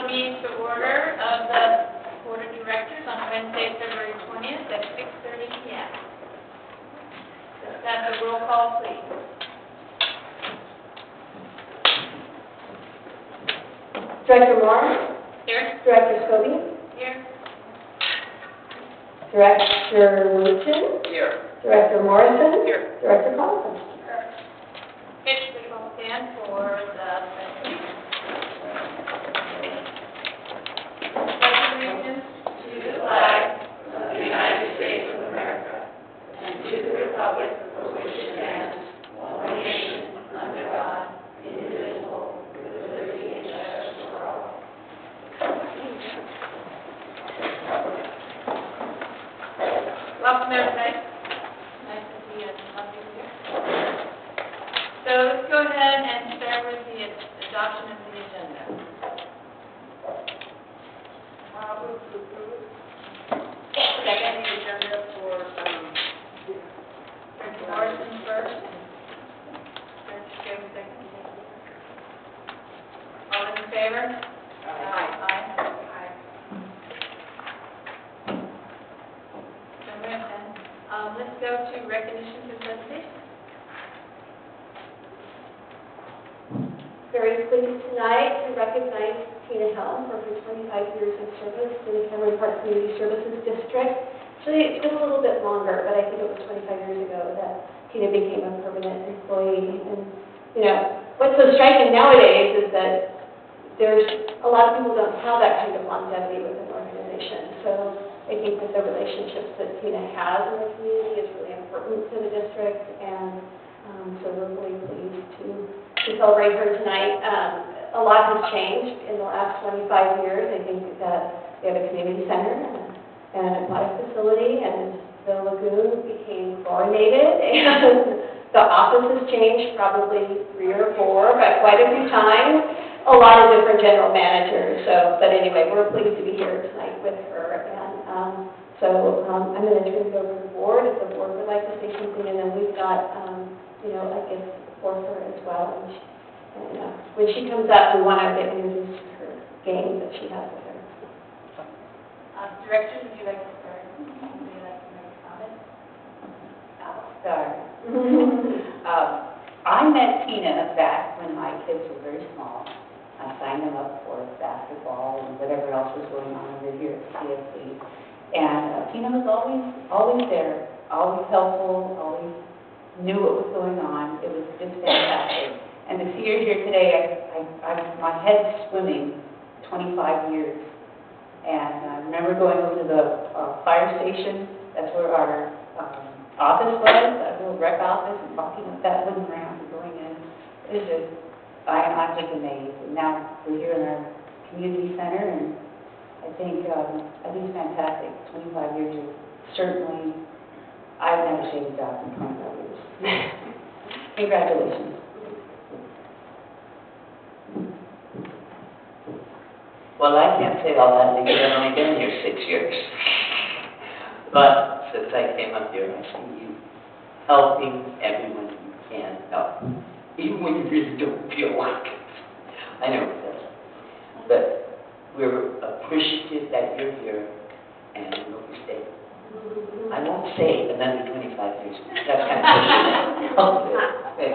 call the meeting to order of the Board of Directors on Wednesday, February 20th at 6:30 p.m. Let's have the roll call, please. Director Moore? Here. Director Scobie? Here. Director Wilson? Here. Director Morrison? Here. Director Collison? Pitch the call stand for the pledge allegiance to the flag of the United States of America and to the republic for which it stands, one nation, under God, indivisible, with liberty and justice for all. Welcome, everybody. Nice to see you. Lovely here. So let's go ahead and start with the adoption of the agenda. Move to approve. Second, the agenda for Director Morrison first. Director Scope second. All in favor? Aye. Aye. So we're done. Let's go to recognitions and presentations. Very pleased tonight to recognize Tina Helm for her 25 years of service in the Cameron Park Community Services District. Actually, it's been a little bit longer, but I think it was 25 years ago that Tina became a permanent employee. And, you know, what's so striking nowadays is that there's a lot of people don't have that kind of longevity with an organization. So I think that the relationships that Tina has in the community is really important to the district, and so we're really pleased to celebrate her tonight. A lot has changed in the last 25 years. I think that we have a community center and an aquatic facility, and the lagoon became chlorinated, and the office has changed probably 3 or 4, but quite a few times. A lot of different general managers. So, but anyway, we're pleased to be here tonight with her, and I'm going to turn it over to the board if the board would like to say something, and then we've got you know, a gift for her as well. And when she comes up, we want to get introduced to her game that she has with her. Director, would you like to start? Would you like to make a comment? I'll start. I met Tina back when my kids were very small. I signed them up for basketball and whatever else was going on over here at CSC. And Tina was always there, always helpful, always knew what was going on. It was just fantastic. And to see her here today, my head's swimming 25 years. And I remember going over to the fire station. That's where our office was, that little rec office, and walking up that wooden ramp and going in. It was just, I'm just amazed. And now we're here in our community center, and I think it's fantastic. 25 years is certainly, I've never seen a job in 25 years. Congratulations. Well, I can't say all that because I've only been here 6 years. But since I came up here, I see you helping everyone you can help, even when you really don't feel like it. I know it does. But we're appreciative that you're here, and we hope you stay. I won't say another 25 years. That's kind of pushing it. Okay.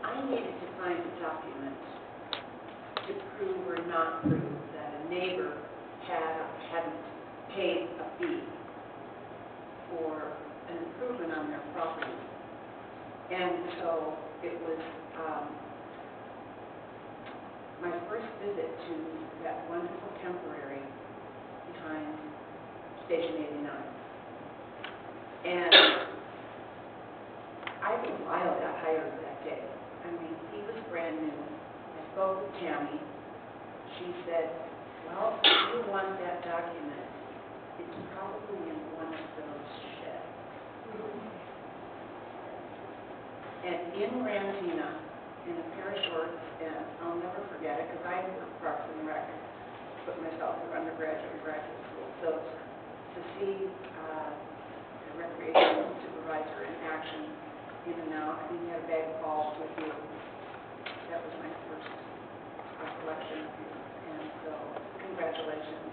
I needed to find a document to prove or not prove that a neighbor hadn't paid a fee for an improvement on their property. And so it was my first visit to that wonderful temporary behind Station 89. And I think Lyle got hired that day. I mean, he was brand new. I spoke with Tammy. She said, well, if you want that document, it's probably in one of those sheds. And in Rantina, in a pair of shorts, and I'll never forget it, because I worked Parks and Rec, put myself through undergraduate and graduate school. So to see a recreation supervisor in action, in and out. I think you had a bag of balls with you. That was my first recollection of you. And so, congratulations.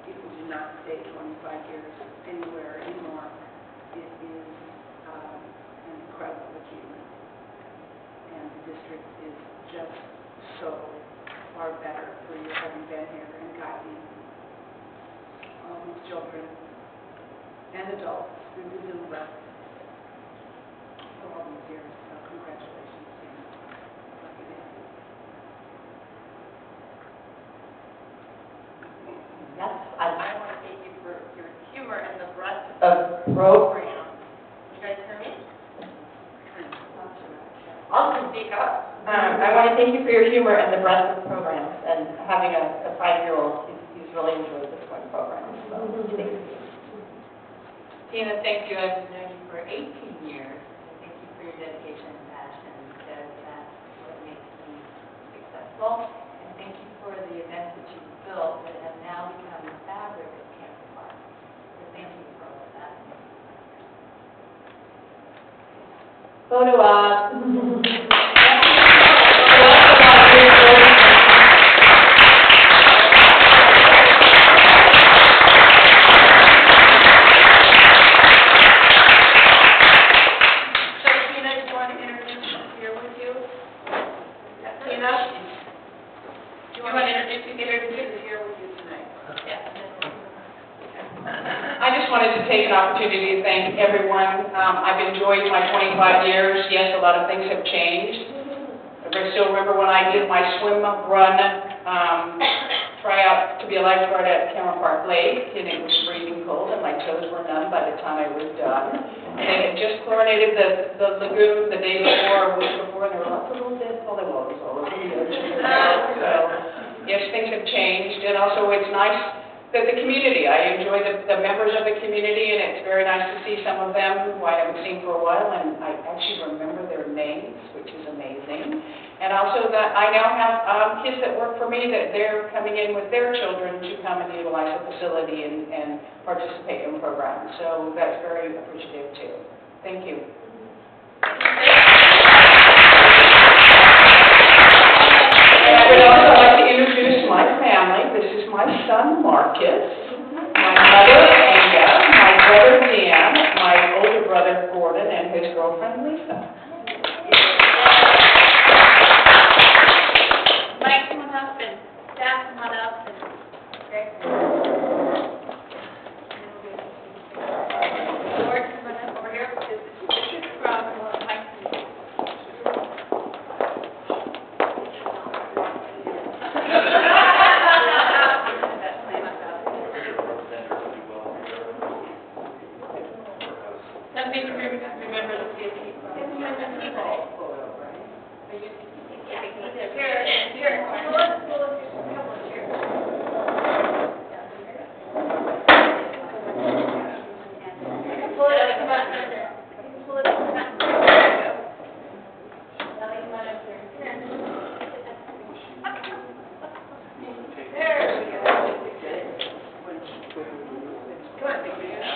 People do not stay 25 years anywhere anymore. It is an incredible achievement. And the district is just so far better for you having been here and guiding all these children and adults, students and the rest, for all these years. So congratulations, Tina. Lucky to have you. Yes, I want to thank you for your humor and the breadth of a the program. program. You guys hear me? I'll speak up. I want to thank you for your humor and the breadth of programs, and having a 5-year-old, he's really enjoyed this one program, so thank you. Tina, thank you. I've known you for 18 years. Thank you for your dedication and passion, because that's what makes me successful. And thank you for the events that you've built that have now become the fabric of Campbell Park. So thank you for all of that. Photo op. So Tina, do you want to introduce us here with you? Tina? Do you want to introduce us here with you tonight? Yes. I just wanted to take an opportunity to thank everyone. I've enjoyed my 25 years. Yes, a lot of things have changed. I still remember when I did my swim run tryout to be a lifeguard at Cameron Park Lake, and it was freezing cold, and my toes were numb by the time I was done. And they had just chlorinated the lagoon the day before, or week before, and there were lots of little dead polywogs all over the ocean. So, yes, things have changed, and also it's nice that the community, I enjoy the members of the community, and it's very nice to see some of them who I haven't seen for a while, and I actually remember their names, which is amazing. And also that I now have kids that work for me, that they're coming in with their children to come and utilize the facility and participate in programs. So that's very appreciative too. Thank you. And I would also like to introduce my family. This is my son, Marcus, my mother, Anya, my brother, Dan, my older brother, Gordon, and his girlfriend, Lisa. Mike, come on up, and staff, come on up, and, okay? George, come on up over here. This is from Mike. Some people remember the CSE. Here. Pull it up, come on. Pull it up. Ellie, come on up here. There we go. Come on, big man.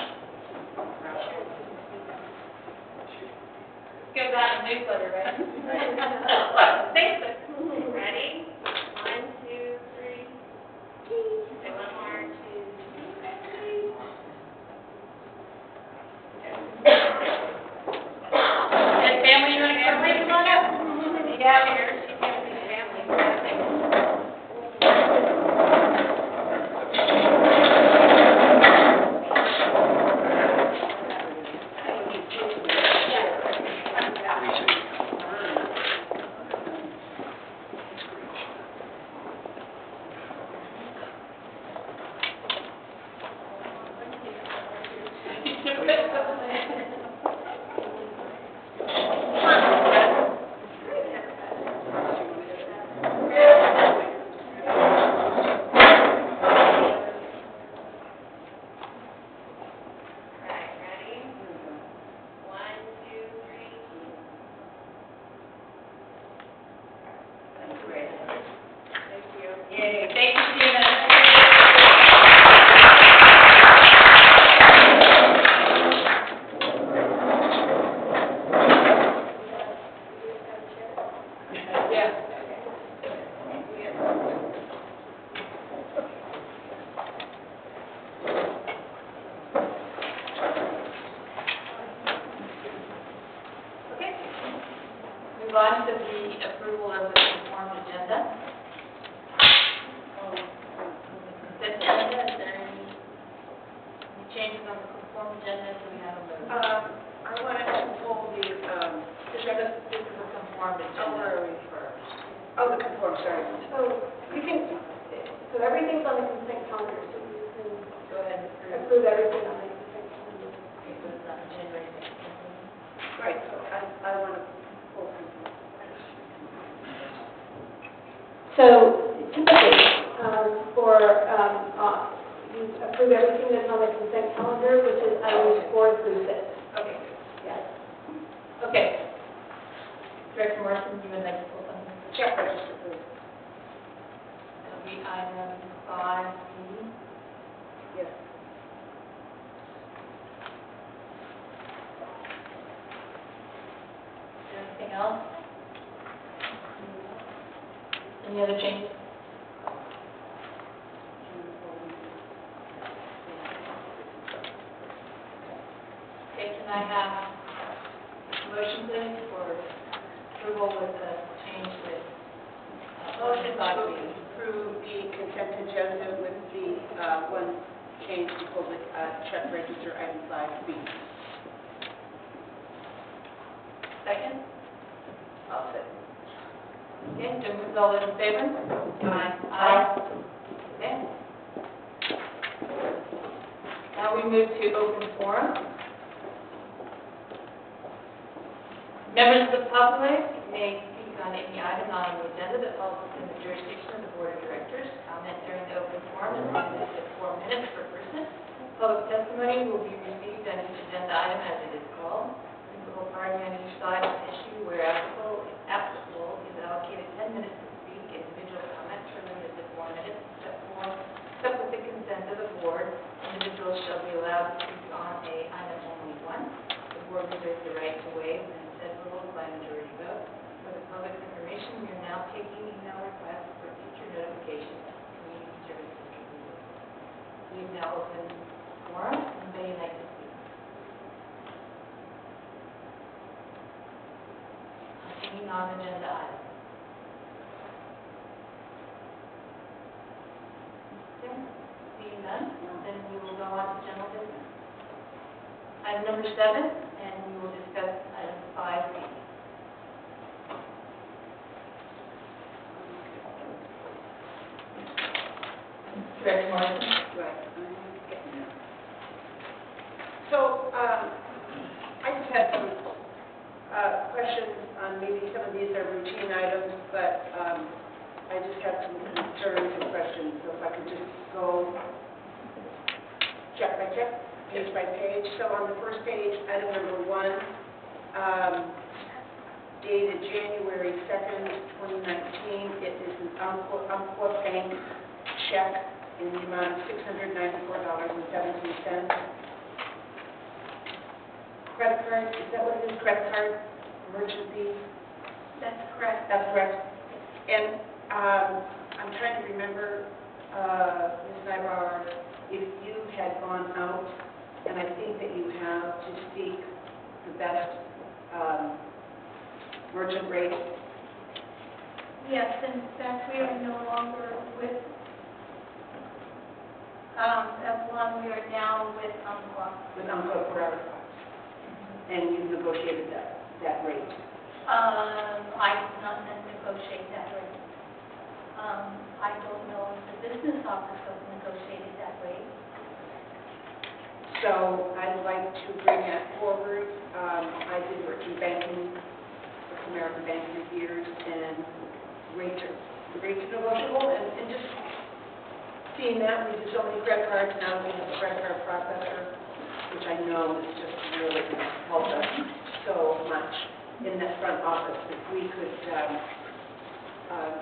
Goes out in the newsletter, right? Thanks. Ready? 1, 2, 3. Say one more, 2, 3. And family, you want to come please come on up? Yeah, here, she's going to be family. changes on the conform agenda, so we have a vote. I want to pull the, This is a conform agenda. where are we first? Oh, the conform, sorry. So you can, so everything's on the consent calendar, so you can Go ahead and approve. approve everything on the consent calendar. Okay, so it's on January 16th. Right, so I want to pull conform. So typically, you approve everything that's on the consent calendar, which is items 4 through 6. Okay, Yes. okay. Director Morrison, you would like to pull something? Check register, please. That'll be item 5B. Yes. Anything else? Any other changes? Okay, can I have a motion please for approval with the change with Motion to 5B? approve the consent agenda with the one change to pull the check register item 5B. Second? I'll say. Okay, Jim, all those in favor? Aye. Aye. Okay. Now we move to open forum. Members of the public may speak on any item not on the agenda that falls within the jurisdiction of the Board of Directors. Comment during the open forum is limited to 4 minutes per person. Public testimony will be received on each agenda item as it is called. Principal party on each side of the issue where applicable is allocated 10 minutes to speak. Individual comments are limited to 4 minutes. Except with the consent of the board, individuals shall be allowed to speak on a item only once. The board reserves the right to waive and said rules by majority vote. For the public information, we are now taking email requests for future notifications of community services completed. We have now opened forum. Anybody like to speak? On any non-agenda item? Okay, seeing none, then we will go on to general business. Item number 7, and we will discuss item 5B. Director Morrison? Right, I'm getting there. So, I just had some questions on maybe some of these are routine items, but I just have some concerns and questions. So if I could just go check by check, page by page. So on the first page, item number 1, dated January 2nd, 2019, it is an Umpqua Bank check in the amount of $694.17. Credit card, is that what it is, credit card, merchant fees? That's correct. That's correct. And I'm trying to remember, Ms. Nybauer, if you had gone out, and I think that you have to seek the best merchant rate. Yes, in fact, we are no longer with F1, we are now with Umpqua. With Umpqua Forever. And you negotiated that rate. I did not negotiate that rate. I don't know if the business office has negotiated that rate. So I'd like to bring that forward. I did work in banking, with American Bank for years, and rates are negotiable, and just seeing that, we do so many credit cards now, we have a credit card processor, which I know is just really going to help us so much in that front office. If we could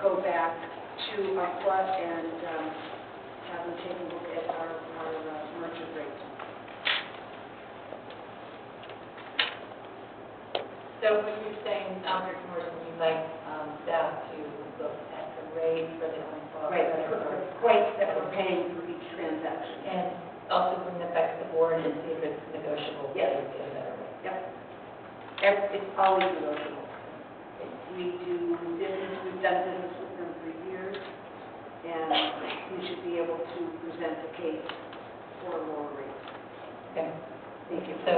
go back to Umpqua and have them take a look at our merchant rates. So when you're saying, Director Morrison, you'd like staff to look at the rate for the Umpqua Right, credit the card, points that we're paying for each transaction. and also bring that back to the board and see if it's negotiable. Yes. To get a better rate. Yep. It's always negotiable. We do business, we've done business with them for years, and we should be able to present a case for a lower rate. Thank you. So,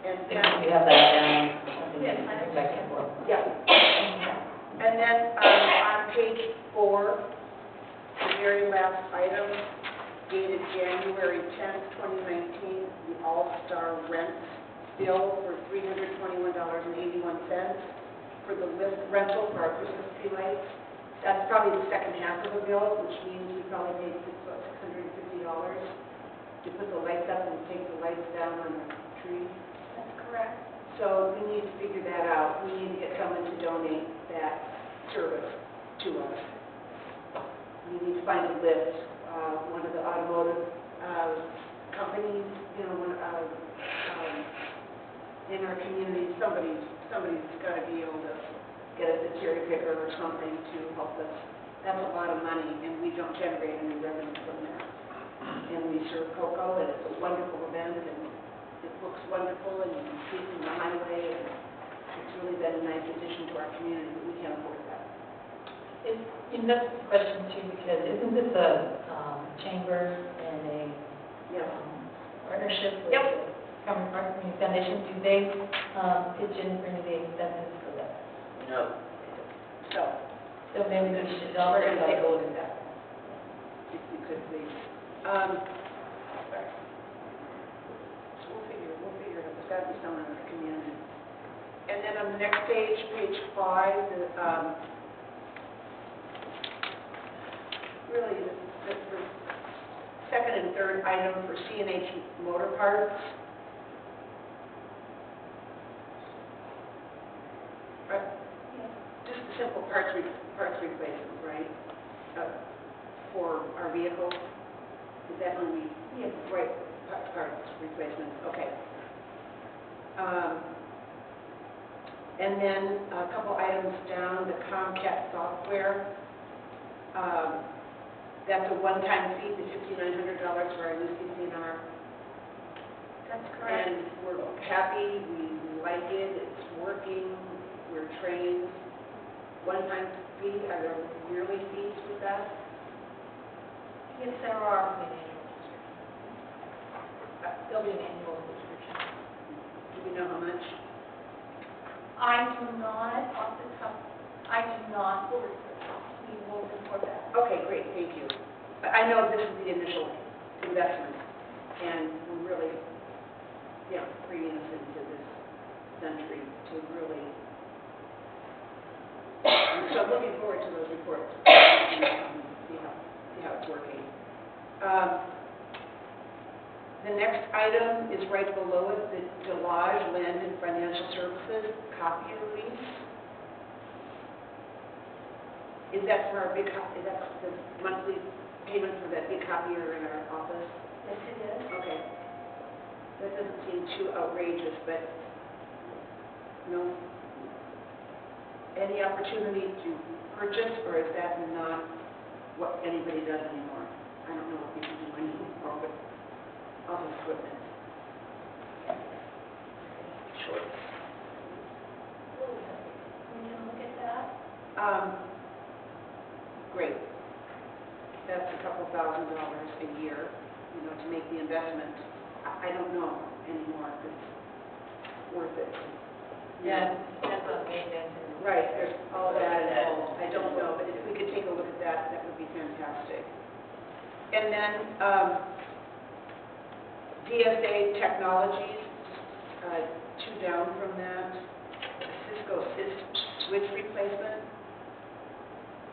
And if then, you have that down, something Yes, to I bring back and forth. yeah. And then on page 4, the very last item, dated January 10th, 2019, the All-Star Rent bill for $321.81 for the rental for our Christmas tree lights. That's probably the second half of the bill, which means we probably paid $650 to put the lights up and take the lights down on the trees. That's correct. So we need to figure that out. We need to get someone to donate that service to us. We need to find a list. One of the automotive companies, you know, in our community, somebody's got to be able to get us a cherry picker or something to help us. That's a lot of money, and we don't generate any revenue from that. And we serve cocoa, and it's a wonderful event, and it looks wonderful, and you can see it from the highway, and it's really been a nice addition to our community, but we can't afford that. That's a question too, because isn't this a chamber and a Yes. partnership with Yep. the Cameron Park Community Foundation? Do they pitch in for any of the expenses for that? No, So So maybe we should we're offer going to take a it. look at that, if you could please. Sorry. So we'll figure it out. There's got to be someone in the community. And then on the next page, page 5, really the second and third item for C&H Motor Parts. Just the simple parts replacement, right? For our vehicles. Is that when we? Yes. Right, parts replacement, okay. And then a couple items down, the Comcast software. That's a one-time fee, the $5,900 for our new CCNR. That's correct. And we're happy, we like it, it's working, we're trained. One-time fee, are there yearly fees with that? Yes, there are. There'll be an annual subscription. Do we know how much? I do not, off the top, I do not. We will report that. Okay, great, thank you. But I know this is the initial investment, and we're really, bringing us into this century to really, so I'm looking forward to those reports, see how it's working. The next item is right below it, the Delage Land and Financial Services copier lease. Is that for our big, is that the monthly payment for that big copier in our office? Yes, it is. Okay. That doesn't seem too outrageous, but no. Any opportunity to purchase, or is that not what anybody does anymore? I don't know what people do anymore with office equipment. Shorts. We can look at that. Great. That's a couple $1,000s a year, to make the investment. I don't know anymore if it's worth it. Yeah, that's what maintenance and. Right, there's all of that involved. I don't know, but if we could take a look at that, that would be fantastic. And then DSA Technologies, 2 down from that, Cisco switch replacement.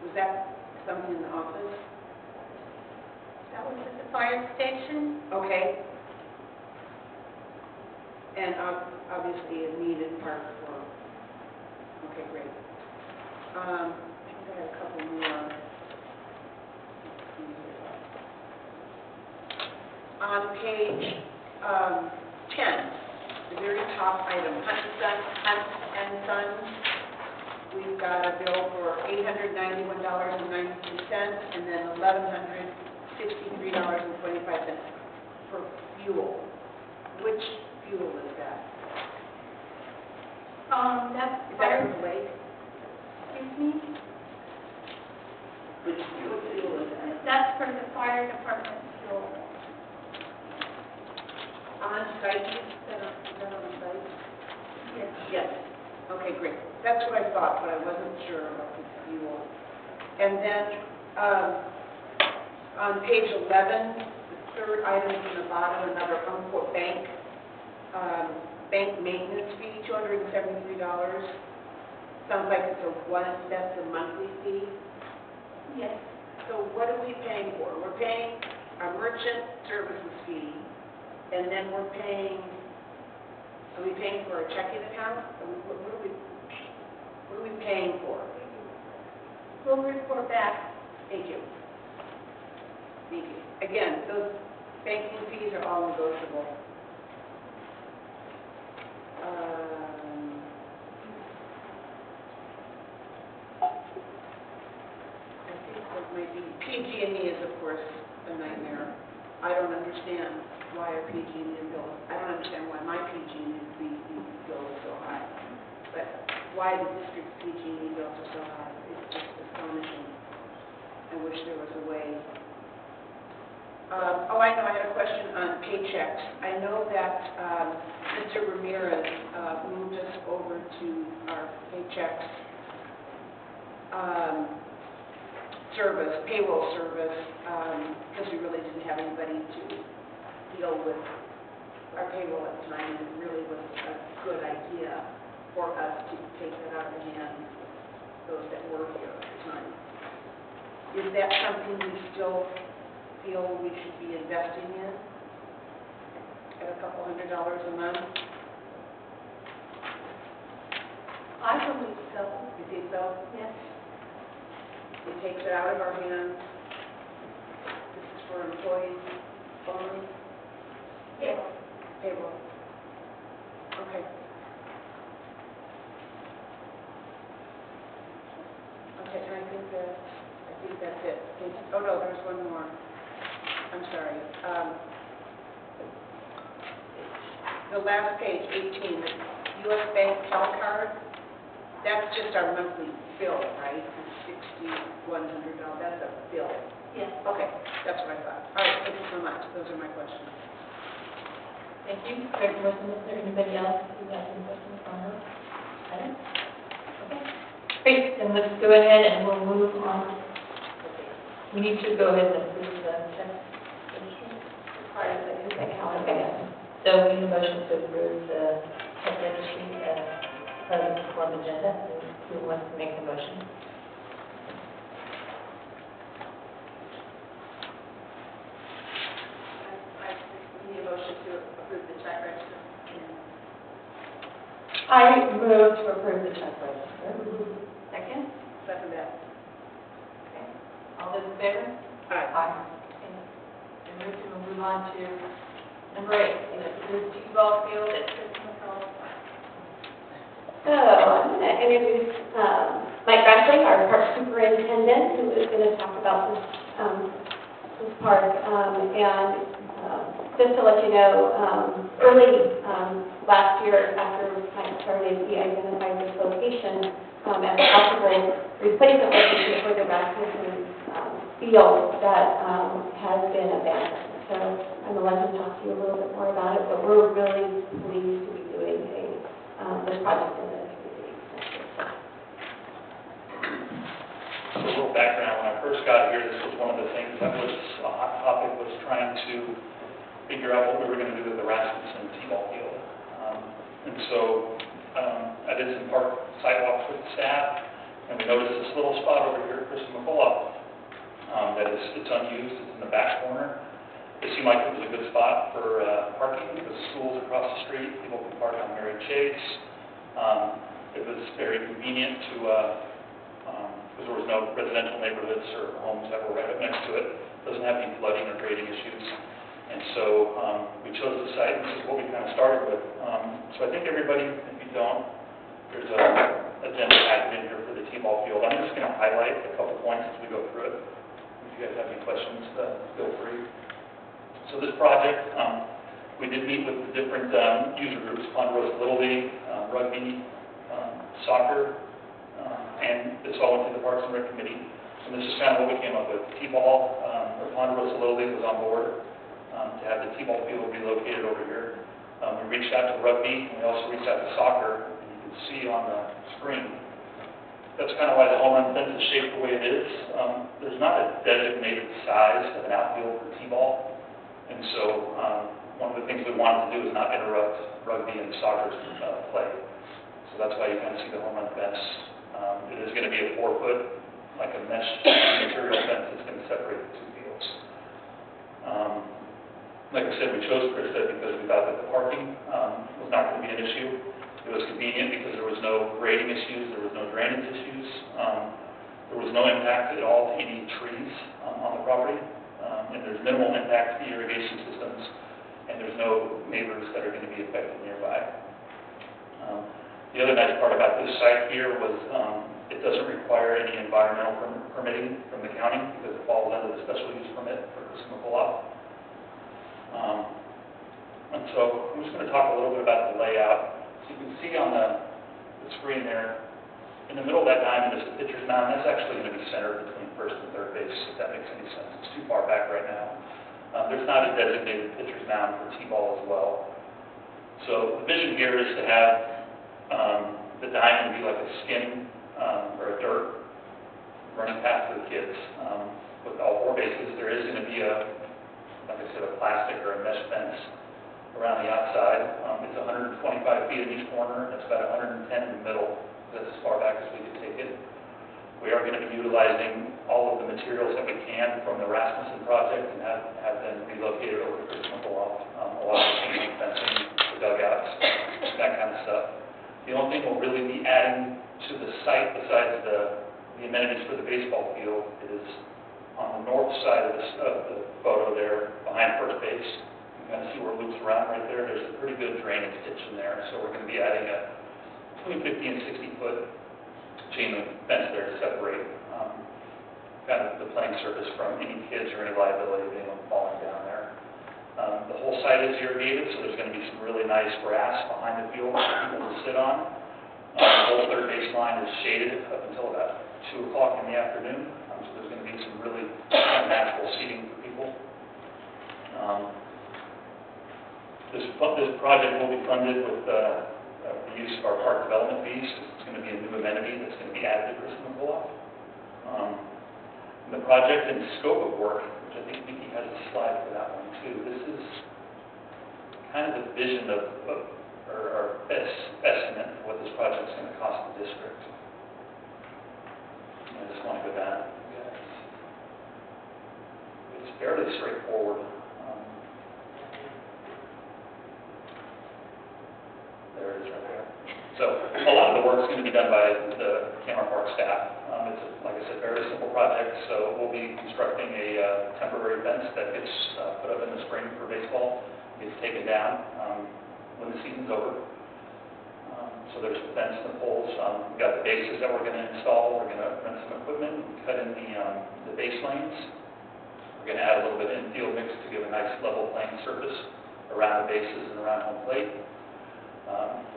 Was that something in the office? That was at the fire station. Okay. And obviously a needed part for, okay, great. I think I had a couple more. On page 10, the very top item, Hunt and Sons, we've got a bill for $891.92 and then $1,163.25 for fuel. Which fuel is that? That's Is that fire, for the lake? excuse me? which What fuel is that? That's for the fire department fuel. on-site, is that on the site? Yes. Yes. Okay, great. That's what I thought, but I wasn't sure about the fuel. And then, on page 11, the third item from the bottom, another unquote bank maintenance fee, $273. Sounds like that's a monthly fee. Yes. So what are we paying for? We're paying our merchant services fee, and then are we paying for a checking account? What are we paying for? We'll report back. Thank you. Thank you. Again, those banking fees are all negotiable. I think that might be, PG&E is of course a nightmare. I don't understand why our PG&E bill, I don't understand why my PG&E bill is so high. But why the district's PG&E bills are so high, it's just astonishing. I wish there was a way. I know, I had a question on paychecks. I know that Mr. Ramirez moved us over to our paychecks payroll service, because we really didn't have anybody to deal with our payroll at the time, and it really was a good idea for us to take that out of the hands of those that were here at the time. Is that something we still feel we should be investing in at a couple $100 a month? I believe so. You think so? Yes. It takes it out of our hands. This is for employees only? Yes. Payroll. Okay. Okay, and I think that's it. Oh, no, there's one more. I'm sorry. The last page, 18, the U.S. Bank Cal Card, that's just our monthly bill, right? $6,100, that's a bill. Yes. Okay, that's what I thought. All right, thank you so much. Those are my questions. Thank you. Great question. Is there anybody else who has any questions on this item? Okay. Great, then let's go ahead and we'll move on. We need to go ahead and approve the check. Part of the consent calendar. Okay. So we need a motion to approve the check registry as part of the form agenda. Who wants to make the motion? I need a motion to approve the check register. I move to approve the check register. Second? Second that. Okay. All those in favor? All right. Aye. And we'll move on to number 8, and it's the T-ball field at Christmas Hall. So I'm going to introduce Mike Grassley, our park superintendent, who is going to talk about this park. Just to let you know, early last year, after Mike started, he identified this location as a possible replacement location for the Rasmussen field that has been abandoned. So I'm going to let him talk to you a little bit more about it, but we're really pleased to be doing this project in the community. A little background, when I first got here, this was one of the things that was a hot topic, was trying to figure out what we were going to do with the Rasmussen T-ball field. And so I did some park sidewalks with staff, and we noticed this little spot over here at Christmas McCullough that it's unused. It's in the back corner. It seemed like it was a good spot for parking because the school's across the street. People can park on Mary Chase. It was very convenient to, because there was no residential neighborhoods or homes that were right up next to it. It doesn't have any flooding or grading issues. And so we chose the site, and this is what we kind of started with. So I think everybody, if you don't, there's a agenda packet in here for the T-ball field. I'm just going to highlight a couple points as we go through it. If you guys have any questions, feel free. So this project, we did meet with the different user groups, Ponderosa Little League, rugby, soccer, and this all went to the Parks and Rec Committee. And this is kind of what we came up with. T-ball, or Ponderosa Little League was on board. to have the T-ball field relocated over here. We reached out to rugby, and we also reached out to soccer. And you can see on the screen, that's kind of why the home run fence is shaped the way it is. There's not a designated size of an outfield for T-ball, and so one of the things we wanted to do is not interrupt rugby and soccer play. So that's why you kind of see the home run fence. It is going to be a 4-foot, like a mesh material fence that's going to separate the two fields. Like I said, we chose Krista because we thought that the parking was not going to be an issue. It was convenient because there was no grading issues, there was no drainage issues. There was no impact at all to any trees on the property. And there's minimal impact to the irrigation systems, and there's no neighbors that are going to be affected nearby. The other nice part about this site here was it doesn't require any environmental permitting from the county because it falls under the special use permit for Christmas Pull-Off. And so I'm just going to talk a little bit about the layout. So you can see on the screen there, in the middle of that diamond is the pitcher's mound. That's actually going to be centered between first and third base, if that makes any sense. It's too far back right now. There's not a designated pitcher's mound for T-ball as well. So the vision here is to have the diamond be like a skin or a dirt running path for the kids. With all 4 bases, there is going to be like I said, a plastic or a mesh fence around the outside. It's 125 feet in each corner, and it's about 110 in the middle. That's as far back as we can take it. We are going to be utilizing all of the materials that we can from the Rasmussen project and have them relocated over to Christmas Pull-Off. A lot of chain link fencing, the dugouts, that kind of stuff. The only thing we'll really be adding to the site besides the amenities for the baseball field is on the north side of the photo there, behind first base. You can kind of see where it loops around right there. There's a pretty good drainage ditch in there, so we're going to be adding a between 50 and 60-foot chain link fence there to separate kind of the playing surface from any kids or any liability of anyone falling down there. The whole site is irrigated, so there's going to be some really nice grass behind the field for people to sit on. The whole third base line is shaded up until about 2 o'clock in the afternoon. So there's going to be some really natural seating for people. This project will be funded with the use of our park development fees. It's going to be a new amenity that's going to be added to Christmas Pull-Off. The project and scope of work, which I think Vicki has a slide for that one too. This is kind of the vision or estimate of what this project is going to cost the district. I just want to go down. It's fairly straightforward. There it is right there. So a lot of the work is going to be done by the Cameron Park staff. It's, like I said, very simple project. So we'll be constructing a temporary fence that gets put up in the spring for baseball. It's taken down when the season's over. So there's the fence and the poles. We've got the bases that we're going to install. We're going to rent some equipment, cut in the base lanes. We're going to add a little bit of infield mix to give a nice level playing surface around the bases and around home plate.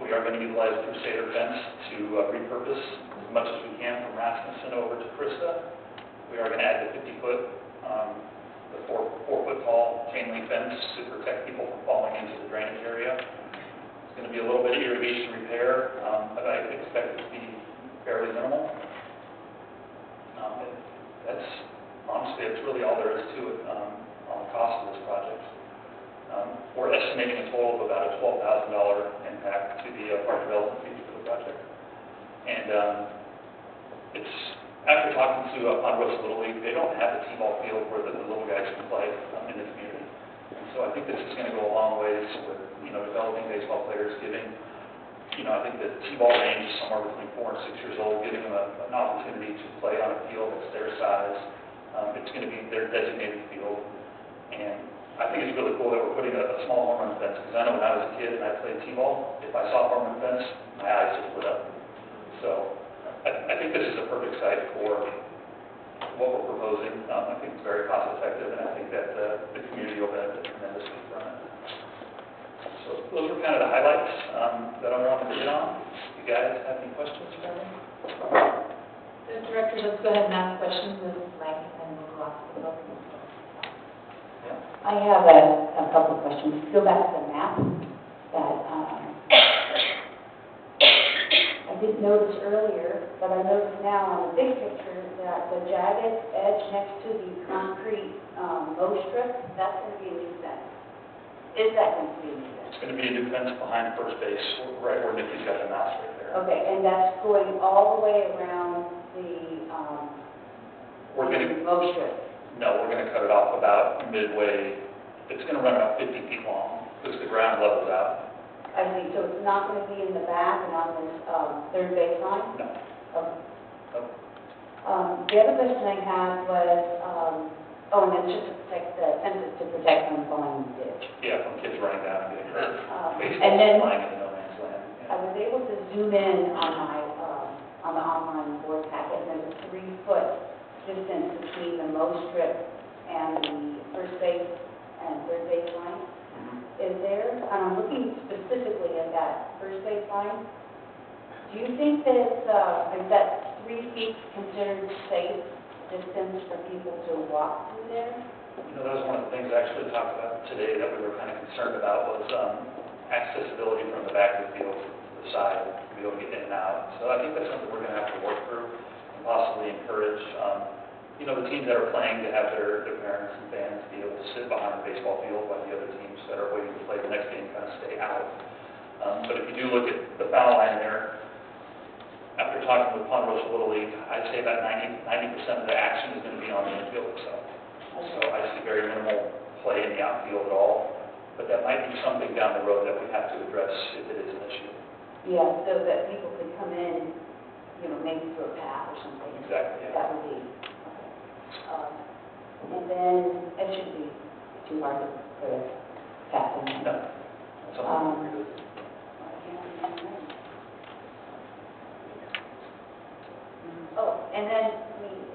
We are going to utilize the Crusader fence to repurpose as much as we can from Rasmussen over to Krista. We are going to add the 50-foot, the 4-foot tall chain link fence to protect people from falling into the drainage area. It's going to be a little bit of irrigation repair, but I expect it to be fairly minimal. That's honestly, it's really all there is to it on the cost of this project. We're estimating a total of about a $12,000 impact to the park development fees for the project. And it's, after talking to Ponderosa Little League, they don't have a T-ball field where the little guys can play in the community. And so I think this is going to go a long ways with, developing baseball players, giving, I think the T-ball range is somewhere between 4 and 6 years old, giving them an opportunity to play on a field that's their size. It's going to be their designated field. And I think it's really cool that we're putting a small home run fence, because I know when I was a kid and I played T-ball, if I saw a home run fence, my eyes just lit up. So I think this is a perfect site for what we're proposing. I think it's very cost effective, and I think that the community will benefit tremendously from it. So those are kind of the highlights that I wanted to hit on. You guys have any questions for me? The director, let's go ahead and ask questions of Mike, and we'll go off the phone. Yeah. I have a couple of questions. Go back to the map that I didn't notice earlier, but I noticed now on the big picture that the jagged edge next to the concrete mow strip, that's going to be a new fence. Is that going to be a new fence? It's going to be a new fence behind first base, right where Nikki's got the mouse right there. Okay, and that's going all the way around the We're going to, mow strip? no, we're going to cut it off about midway. It's going to run about 50 feet long because the ground levels out. I see, so it's not going to be in the back and on this third baseline? No. Okay. Nope. The other question I had was, and it's just to protect the fences to protect from falling in the ditch. Yeah, from kids running down and getting hurt. And then Baseball flying in no man's land. I was able to zoom in on my, on the online board packet, and there's a 3-foot distance between the mow strip and the first base and third base line. Is there, and I'm looking specifically at that first base line, do you think that is that 3 feet considered safe distance for people to walk through there? You know, that was one of the things I actually talked about today that we were kind of concerned about was accessibility from the back of the field to the side to be able to get in and out. So I think that's something we're going to have to work through and possibly encourage, you know, the teams that are playing to have their parents and fans be able to sit behind the baseball field while the other teams that are waiting to play the next game kind of stay out. But if you do look at the foul line there, after talking with Ponderosa Little League, I'd say about 90% of the action is going to be on the infield itself. So I see very minimal play in the outfield at all, but that might be something down the road that we have to address if it is an issue. Yeah, so that people could come in, you know, maybe through a path or something. Exactly, yeah. That would be, okay. And then it shouldn't be too hard to put a path in. No, that's something we agree with. Oh, and then,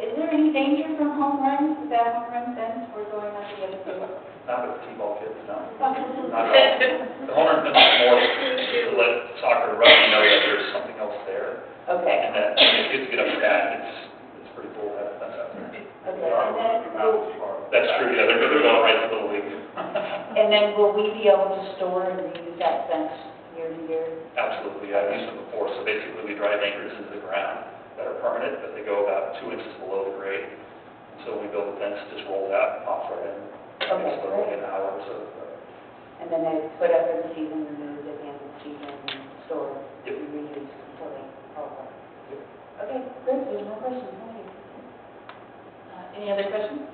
is there any danger from home runs, with that home run fence we're going on the other field? Not with the T-ball kids, no. Not at all. The home run fence is more to let soccer and rugby know that there's something else there. Okay, And that when the kids get up to bat, it's pretty cool to have a fence out there. okay, and then, That's true, yeah, they're going right to Little League. and then will we be able to store and reuse that fence year to year? Absolutely, I've used them before, so basically we drive anchors into the ground that are permanent, but they go about 2 inches below the grade. So when we build the fence, it just rolls out and pops right in. Okay, It's literally great. an hour or so. And then they put up for the season, removed at the end of the season, stored, Yep. reused until they qualify. Okay, great, there's no questions, thank you. Any other questions?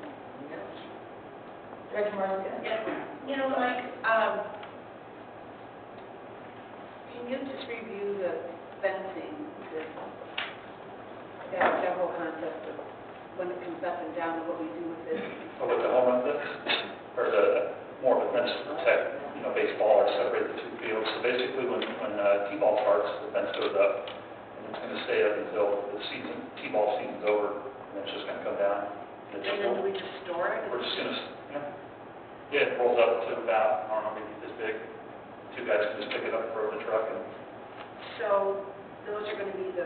Director Marcia? Yeah, you know, Mike, can you just review the fencing, that whole concept of when it comes up and down, and what we do with it? So with the home run fence, or the, more of a fence to protect, you know, baseball or separate the 2 fields. So basically when T-ball starts, the fence goes up, and it's going to stay up until the season, T-ball season's over, and it's just going to come down. And then do we just store it? We're just going to, yeah, it rolls up to about, I don't know, maybe this big. 2 guys can just pick it up, throw it in the truck, and So those are going to be the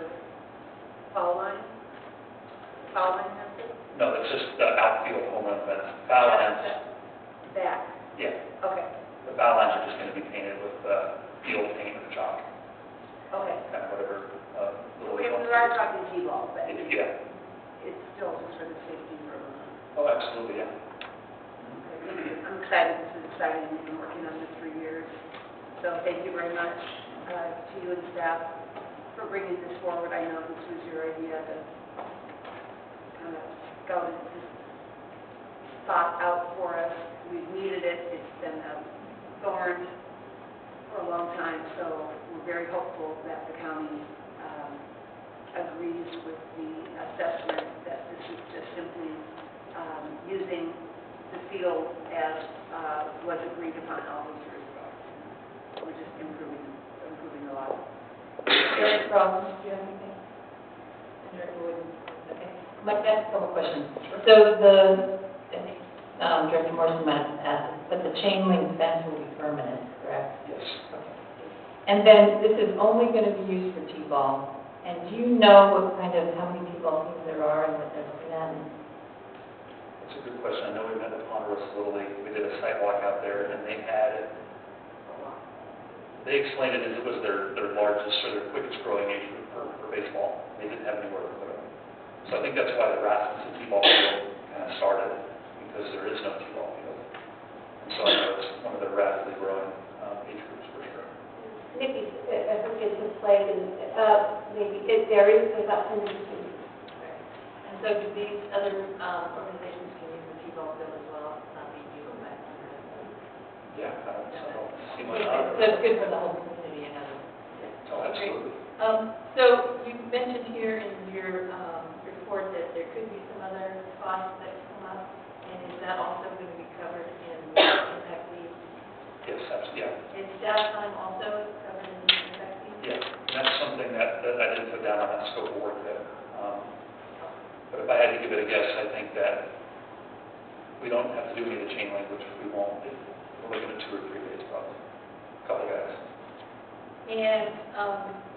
foul line fences? no, it's just the outfield home run fence. Foul lines, Back, yeah, okay, the foul lines are just going to be painted with field paint or chalk, okay. kind of whatever. Little Okay, league we wants are to talking T-ball, but do. Yeah, it's still just for the safety for everyone. oh, absolutely, yeah. I'm excited, this is exciting, we've been working on this for years. So thank you very much to you and staff for bringing this forward. I know this was your idea to kind of scout this thought out for us. We've needed it, it's been a thorn for a long time, so we're very hopeful that the county agrees with the assessment that this is just simply using the field as was agreed upon all those years ago. We're just improving a lot. Director Cross, do you have anything? And Director Wood? Okay. Mike, that's a couple questions. So Director Morrison might have asked, but the chain link fence will be permanent, correct? Yes. Okay. And then this is only going to be used for T-ball. And do you know how many T-ball teams there are and what they're looking at? It's a good question. I know we met with Ponderosa Little League. We did a sidewalk out there, and they explained it as it was their largest or their quickest growing age group for baseball. They didn't have anywhere to put them. So I think that's why the Rasmussen T-ball field kind of started, because there is no T-ball field. And so I know it's one of the rapidly growing age groups for sure. Nikki, I think it's a play, and maybe it varies, but about 10 to 15. And so do these other organizations can use the T-ball field as well, not be utilized? Yeah, I don't see why So not. it's good for the whole community, and others. Oh, absolutely. So you mentioned here in your report that there could be some other costs that come up, and is that also going to be covered in impact fees? Yes, absolutely, yeah. Is staff time also covered in impact fees? Yeah, and that's something that I didn't put down on that scope of work yet. But if I had to give it a guess, I think that we don't have to do any of the chain link, which we won't. We're looking at 2 or 3 days probably. Couple guys. And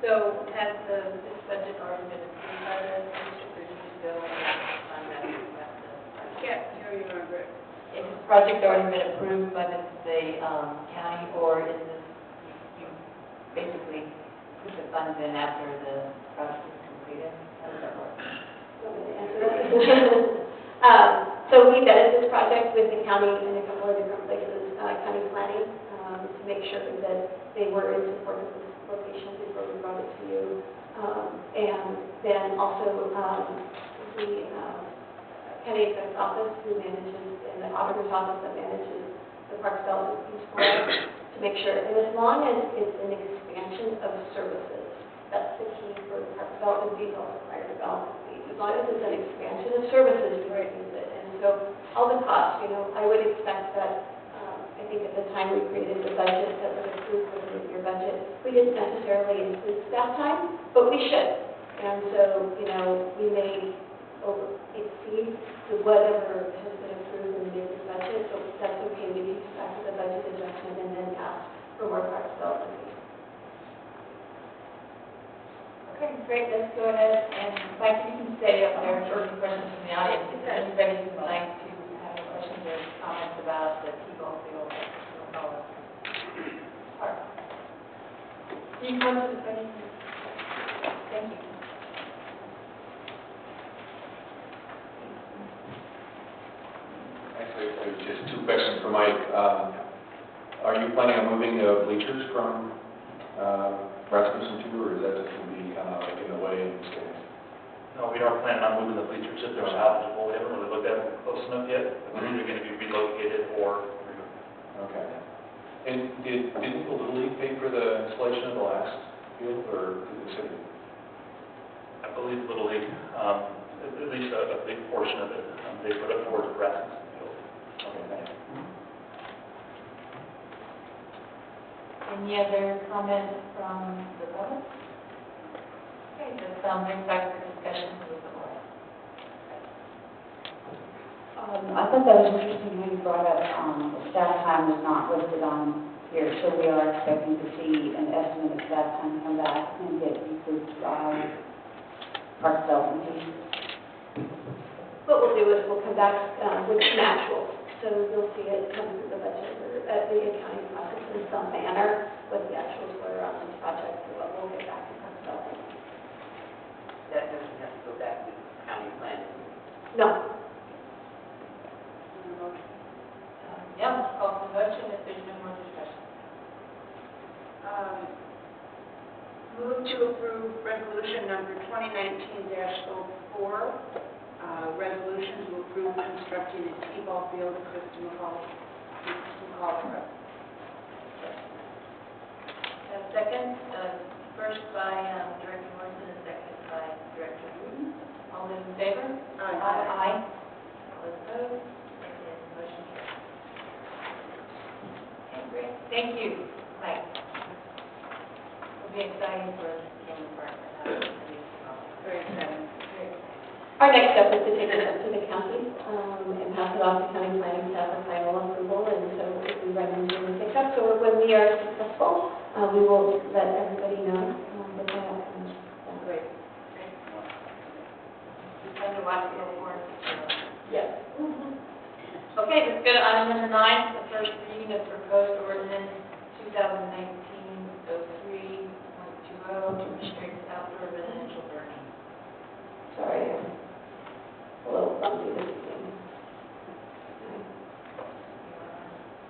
so has this budget already been approved by the district, or did you go on that request? Can't hear you, Margaret. Is this project already been approved by the county, or is this, you basically put the funds in after the project is completed? How does that work? Want me to answer that? So we vetted this project with the county in a couple of different places, county planning, to make sure that they were in support of this location before we brought it to you. And then also the county exec's office who manages, and the auditor's office that manages the park development piece for us, to make sure. And as long as it's an expansion of services, that's the key for park development fees, also prior development fees. As long as it's an expansion of services, we can use it. And so all the costs, I would expect that, I think at the time we created the budget that was approved for the mid-year budget, we didn't necessarily include staff time, but we should. And so, we may exceed whatever has been approved in the mid-year budget, but that's okay. We can come back to the budget adjustment and then ask for more park development fees. Okay, great, let's go ahead, and Mike, you can stay up there for questions from the audience. If there's anybody who'd like to have any questions or comments about the T-ball field, we'll call it. All right. You can come to the podium. Thank you. Actually, there's just 2 questions for Mike. Are you planning on moving the bleachers from Rasmussen 2, or is that just going to be kind of like in the way and staying? No, we aren't planning on moving the bleachers if they're salvageable. We haven't really looked at them close enough yet. They're either going to be relocated or removed. Okay. And didn't the Little League pay for the installation of the last field, or did the city? I believe Little League, at least a big portion of it, they put up towards Rasmussen Field. Okay, thanks. Any other comments from the public? Okay, this brings back the discussion to the board. I thought that was interesting when you brought up the staff time was not listed on here, so we are expecting to see an estimate of staff time come back and get approved by park development fees. What we'll do is we'll come back with some actuals. So you'll see it come through the budget or at the accounting process in some manner, what the actuals were on this project, and what we'll get back to park development. That doesn't have to go back to county planning. No. Yeah, let's call for the motion if there's no more discussion. Move to approve resolution number 2019-04, resolution to approve constructing a T-ball field at Kristen McCall Road. Second, first by Director Morrison and second by Director Wooten. All those in favor? Aye. Aye. All those opposed? And motion carries. Okay, great. Thank you, Mike. It'll be exciting for Cameron Park to have a new T-ball. Very exciting. Very exciting. Our next step is to take it up to the county and pass it off to county planning staff for final approval. And so if we run into any hiccups or when we are successful, we will let everybody know that that happens. Great. Great. It's fun to watch the work. Yes. Okay, let's go to item number 9, the first reading of proposed ordinance 2019-03.20 to restrict outdoor residential burning. Sorry, I'm a little clumsy this evening.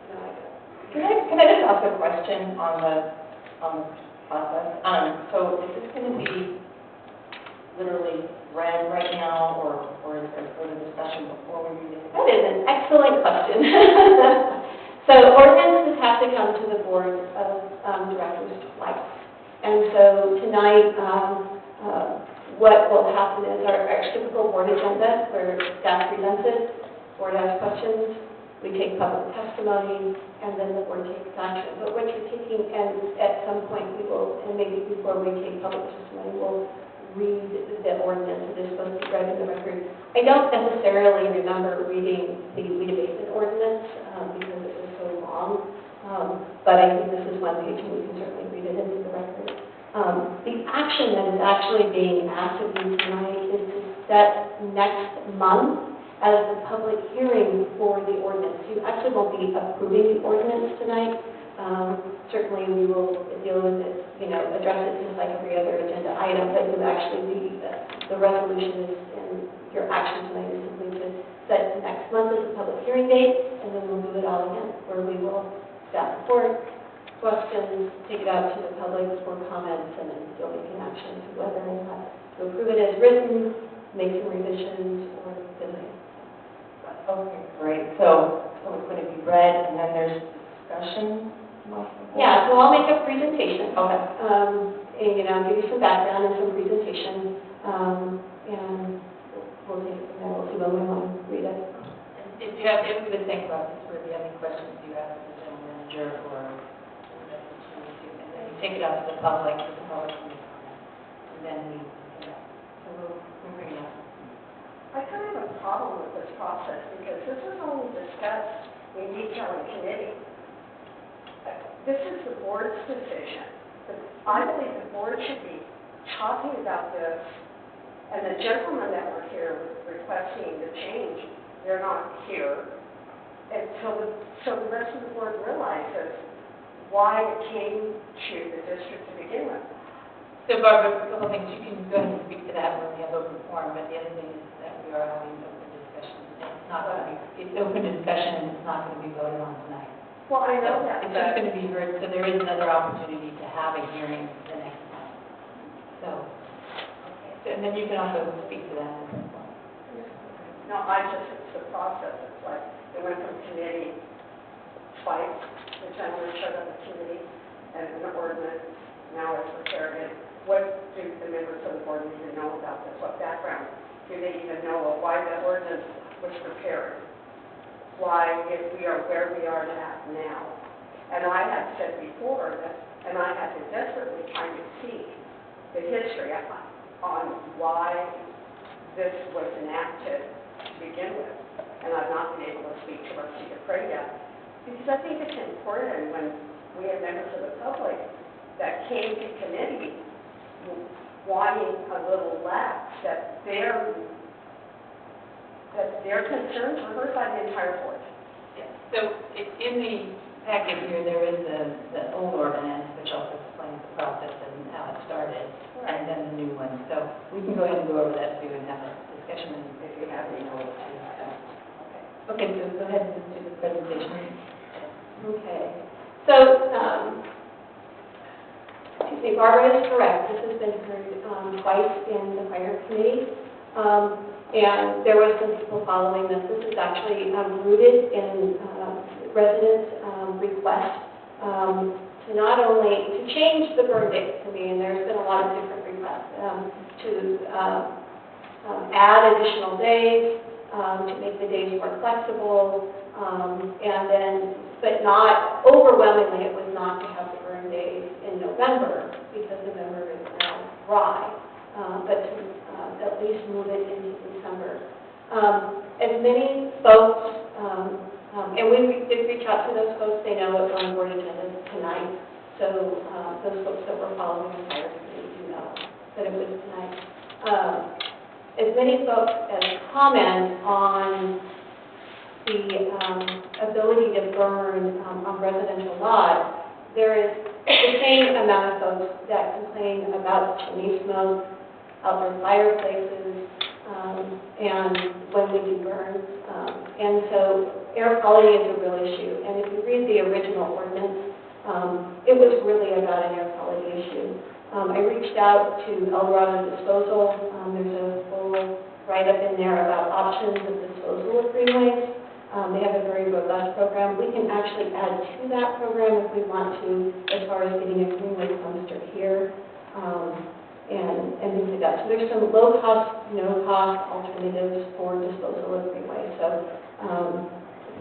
No, I got it. Can I just ask a question on the process? So is this going to be literally read right now, or is there further discussion before we read it? That is an excellent question. So ordinances have to come to the board of directors twice. And so tonight, what will happen is our typical board agenda, where staff presents it, board asks questions, we take public testimony, and then the board takes action. But what you're taking, and at some point we will, and maybe before we take public testimony, we'll read the ordinance. It is supposed to be read in the record. I don't necessarily remember reading the weed abatement ordinance because it was so long, but I think this is one page and we can certainly read it into the record. The action that is actually being asked of you tonight is to set next month as the public hearing for the ordinance. You actually won't be approving the ordinance tonight. Certainly we will deal with it, address it just like every other agenda item, but you actually the resolution is, and your action tonight is simply to set next month as a public hearing date, and then we'll do it all again, where we will staff report, questions, take it out to the public for comments, and then you'll make an action to whether or not to approve it as written, make some revisions, or delay. Okay, great. So it's going to be read, and then there's discussion? Yeah, so I'll make a presentation. Okay. And, give you some background and some presentation, and we'll take it from there. We'll see when we want to read it. If you have, if the same process, where if you have any questions, you ask the general manager or and then you take it out to the public can comment, and then we, so we'll bring it up. I kind of have a problem with this process because this was only discussed in detail in committee. This is the board's decision. I believe the board should be talking about this, and the gentlemen that were here requesting the change, they're not here. And so the rest of the board realizes why it came to the district to begin with. So Barbara, a couple of things, you can go ahead and speak to that when we have open forum, but the other thing is that we are having open discussion. It's not going to be, it's open discussion and it's not going to be voted on tonight. Well, I know that, It's just going to be heard, so there is another opportunity to have a hearing the next month. So, and then you can also speak to that at some point. no, it's the process. It's like, it went from committee twice, the gentleman showed up at committee, and an ordinance, now it's prepared. And what do the members of the board need to know about this? What background? Do they even know of why the ordinance was prepared? Why, if we are where we are at now? And I have said before that, and I had to desperately kind of seek the history on why this was enacted to begin with. And I've not been able to speak to Rusty Dupre yet, because I think it's important when we have members of the public that came to committee wanting a little less, that their concerns were heard by the entire board. Yes. So in the packet here, there is the old ordinance, which also explains the process and how it started, and then the new one. So we can go ahead and go over that too and have a discussion if you have any notes too. Okay, so go ahead and do the presentation. Okay. So, Barbara is correct. This has been heard twice in the prior committee. And there were some people following this. This is actually rooted in resident request to not only to change the burn date. I mean, there's been a lot of different requests to add additional days, to make the days more flexible, and then, but not overwhelmingly, it was not to have the burn days in November because November is now dry, but to at least move it into December. As many folks, and we did reach out to those folks, they know it's on the board agenda tonight, so those folks that were following the prior committee do know that it was tonight. As many folks as comment on the ability to burn on residential lots, there is the same amount of folks that complain about chimney smoke, outdoor fireplaces, and when we do burns. And so air quality is a real issue. And if you read the original ordinance, it was really about an air quality issue. I reached out to El Dorado Disposal. There's a full write-up in there about options of disposal of green waste. They have a very robust program. We can actually add to that program if we want to, as far as getting a green waste dumpster here, and things like that. So there's some low-cost, no-cost alternatives for disposal of green waste. So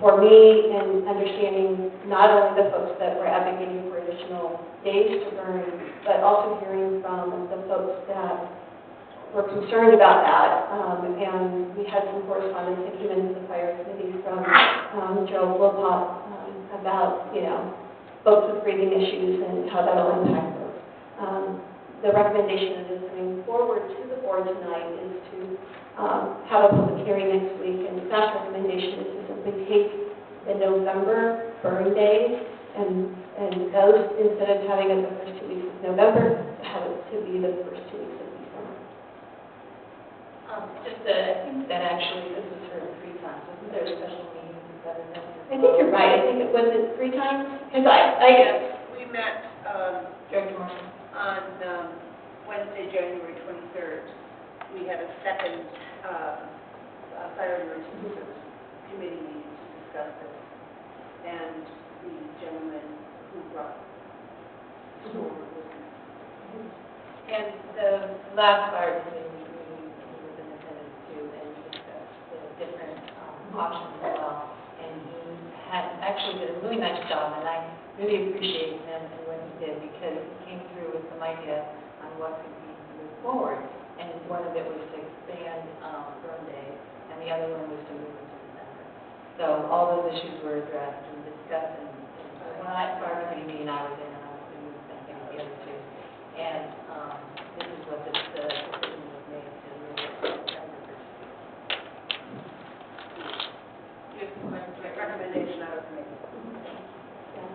for me, in understanding not only the folks that were advocating for additional days to burn, but also hearing from the folks that were concerned about that, and we had some correspondence that came into the fire committee from Gerald Wilpot about, folks with breathing issues and how that will impact those. The recommendation that is coming forward to the board tonight is to have a public hearing next week, and the staff recommendation is to simply take the November burn days and those, instead of having it the first 2 weeks of November, to have it to be the first 2 weeks of December. I think that actually this was heard 3 times. Wasn't there a special meeting that was I think you're right. I think it was 3 times, because Yes, we met Director Marshall? on Wednesday, January 23rd. We had a second fire emergency service committee meeting to discuss this. And the gentleman who brought this forward was And the last fire committee meeting, he was in attendance too, and discussed the different options as well. And he had actually did a really nice job, and I really appreciate him and what he did, because he came through with some ideas on what could be moved forward. And one of it was to expand burn days, and the other one was to move it to December. So all those issues were addressed and discussed, and when I started the meeting, I was in, and I was doing the same thing with the other two. And this is what the decision was made to move it to December. just a recommendation out of committee.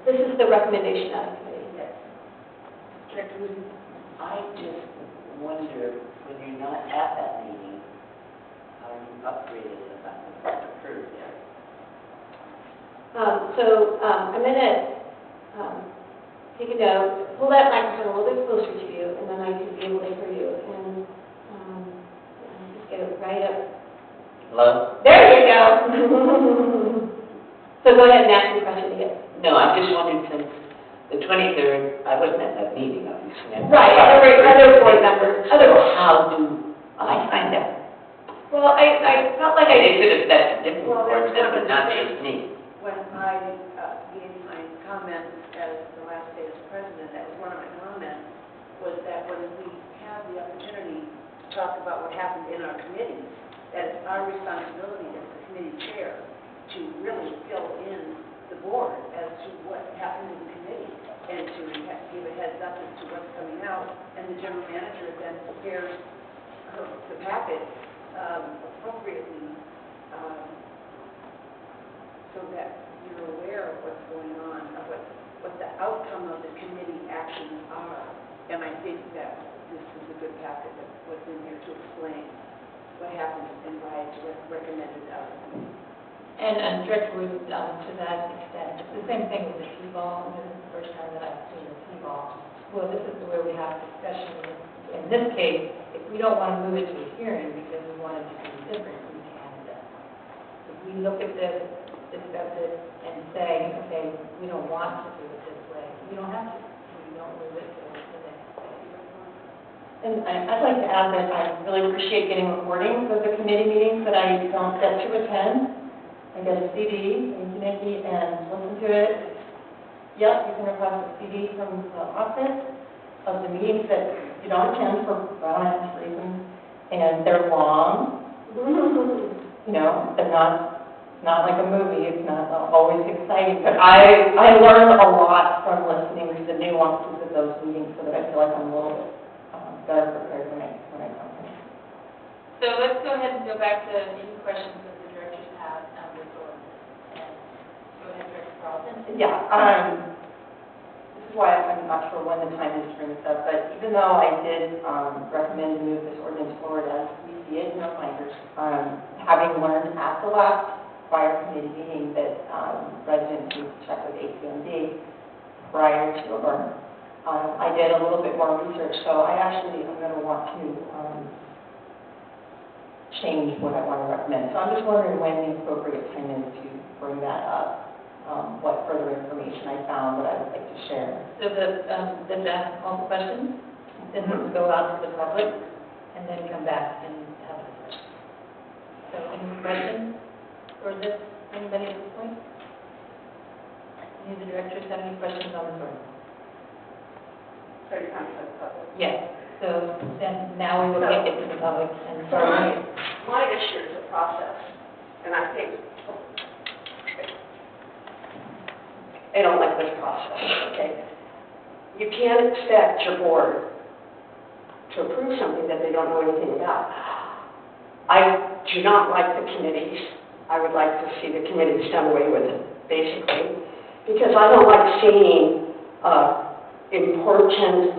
This is the recommendation out of committee. Yes. Director Wooten? I just wonder, when you're not at that meeting, how you upgraded the fact that it's approved there. I'm going to take a note, pull that microphone a little bit closer to you, and then I can be able to hear you, and just get it right up. Hello? There you go. So go ahead and ask your question again. No, I just wondered, since the 23rd, I wasn't at that meeting, obviously. Right, there were other board members. So how do I find out? Well, I felt like They should have said to different Well, boards, that's one of but the not things. just me. When I gave my comments as the last day as president, that was one of my comments, was that when we have the opportunity to talk about what happened in our committees, that it's our responsibility as the committee chair to really fill in the board as to what happened in the committee, and to give a heads up as to what's coming out, and the general manager then prepares the packet appropriately, so that you're aware of what's going on, of what the outcome of the committee actions are. And I think that this is a good packet that was in there to explain what happened and why it's recommended out of the committee. And Director Wooten, to that extent, it's the same thing with the T-ball. This is the first time that I've seen the T-ball. Well, this is where we have discussion. In this case, if we don't want to move it to a hearing because we want it to be different, we can at that point. If we look at this, discuss it, and say, okay, we don't want to do it this way, we don't have to. We don't move it to the next phase. And I'd like to add that I really appreciate getting recordings of the committee meetings that I don't get to attend. I get a CD, thank you, Nikki, and listen to it. Yep, you can request a CD from the office of the meetings that you don't attend for various reasons, and they're long, but not like a movie. It's not always exciting, but I learn a lot from listening to the nuances of those meetings, so that I feel like I'm a little bit better prepared when I come here. So let's go ahead and go back to any questions that the directors have on this ordinance. Go ahead, Director Carlson. Yeah, this is why I'm not sure when the time is to bring this up, but even though I did recommend to move this ordinance forward as we see it in our finders, having learned at the last fire committee meeting that residents need to check with AQMD prior to a burn, I did a little bit more research, so I actually am going to want to change what I want to recommend. So I'm just wondering when the appropriate time is to bring that up, what further information I found that I would like to share. So does that call for questions? Then we'll go out to the public and then come back and have a discussion. So any questions for this, anybody at this point? Any of the directors have any questions on the board? Sorry, time for the public. Yes. So then now we will take it to the public and So my issue is the process, and I think I don't like this process, okay? You can't expect your board to approve something that they don't know anything about. I do not like the committees. I would like to see the committees done away with, basically, because I don't like seeing important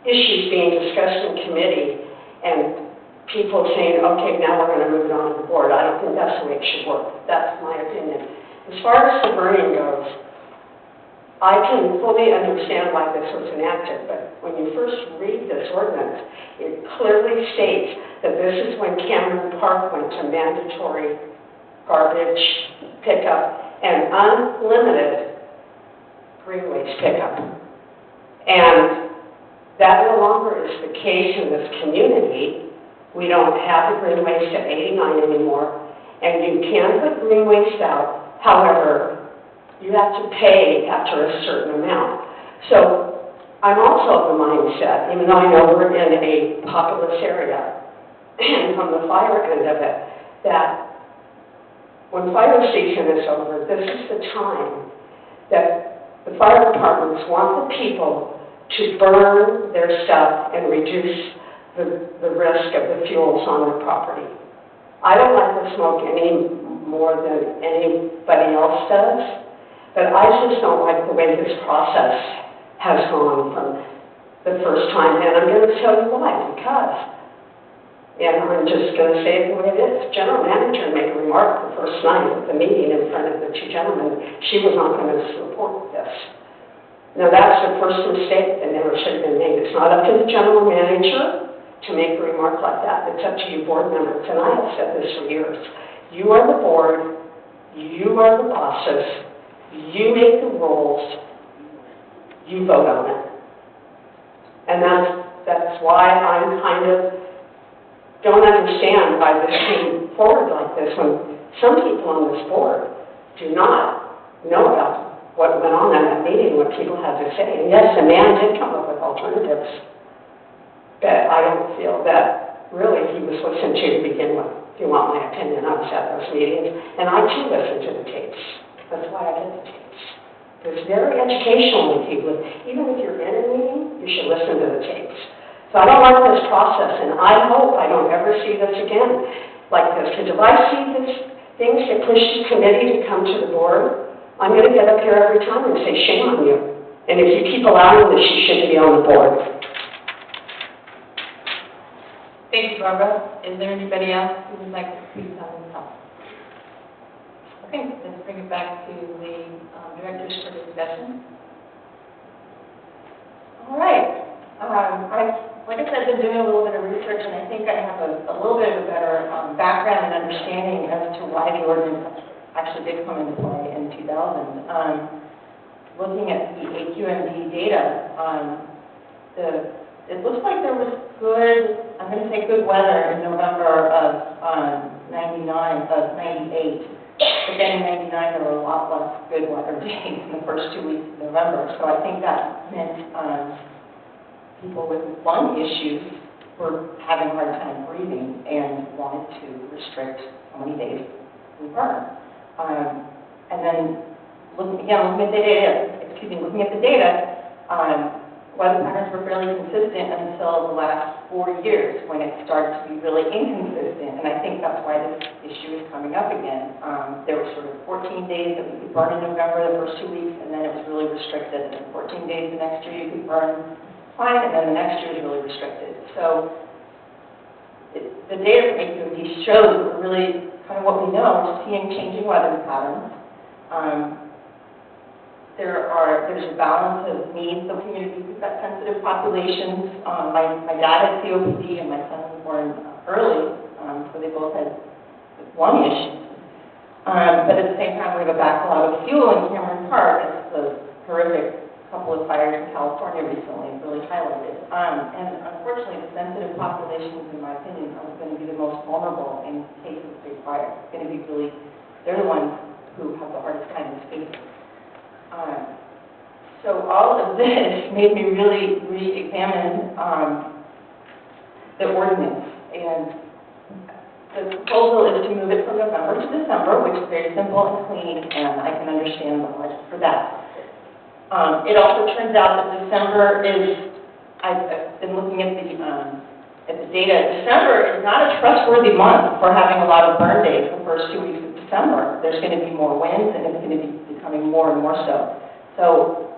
issues being discussed in committee and people saying, okay, now we're going to move it on to the board. I don't think that's the way it should work. That's my opinion. As far as the burning goes, I can fully understand why this was enacted, but when you first read this ordinance, it clearly states that this is when Cameron Park went to mandatory garbage pickup and unlimited green waste pickup. And that no longer is the case in this community. We don't have the green waste at 89 anymore, and you can put green waste out. However, you have to pay after a certain amount. So I'm also of the mindset, even though I know we're in a populous area, and from the fire end of it, that when fire season is over, this is the time that the fire departments want the people to burn their stuff and reduce the risk of the fuels on their property. I don't like the smoke any more than anybody else does, but I just don't like the way this process has gone from the first time, and I'm going to tell you why, because, and I'm just going to say it the way it is. General manager made a remark the first night at the meeting in front of the two gentlemen. She was not going to support this. Now, that's the first mistake that never should have been made. It's not up to the general manager to make a remark like that. It's up to you board members, and I have said this for years. You are the board. You are the bosses. You make the rules. You vote on it. And that's why I'm kind of don't understand why this came forward like this when some people on this board do not know about what went on in that meeting, what people had to say. And yes, the man did come up with alternatives, but I don't feel that really he was listened to begin with. If you want my opinion, I was at those meetings, and I too listened to the tapes. That's why I get the tapes. It's very educational with people. Even if you're in a meeting, you should listen to the tapes. So I don't like this process, and I hope I don't ever see this again like this. Because if I see things that push the committee to come to the board, I'm going to get up here every time and say, shame on you. And if you keep allowing this, you shouldn't be on the board. Thank you, Barbara. Is there anybody else who would like to speak on this topic? Okay, let's bring it back to the directors for discussion. All right. Like I said, I've been doing a little bit of research, and I think I have a little bit of a better background and understanding as to why the ordinance actually did come into play in 2000. Looking at the AQMD data, it looks like there was good, I'm going to say good weather in November of 98. But then in 99, there were a lot less good weather days in the first 2 weeks of November. So I think that meant people with lung issues were having a hard time breathing and wanted to restrict how many days we burn. And then looking at the data, weather patterns were fairly consistent until the last 4 years, when it started to be really inconsistent. And I think that's why this issue is coming up again. There were sort of 14 days that we could burn in November, the first 2 weeks, and then it was really restricted. And then 14 days the next year you could burn fine, and then the next year is really restricted. So the data from AQMD shows that we're really kind of what we know. We're seeing changing weather patterns. There's a balance of needs of communities. We've got sensitive populations. My dad had COPD and my son was born early, so they both had lung issues. But at the same time, we have a backlog of fuel in Cameron Park. It's the horrific couple of fires in California recently really highlighted. And unfortunately, the sensitive populations, in my opinion, are going to be the most vulnerable in case of big fire. It's going to be really, they're the ones who have the hardest time escaping. So all of this made me really re-examine the ordinance. And the proposal is to move it from November to December, which is very simple and clean, and I can understand the logic for that. It also turns out that December is, I've been looking at the data, December is not a trustworthy month for having a lot of burn days the first 2 weeks of December. There's going to be more winds, and it's going to be becoming more and more so. So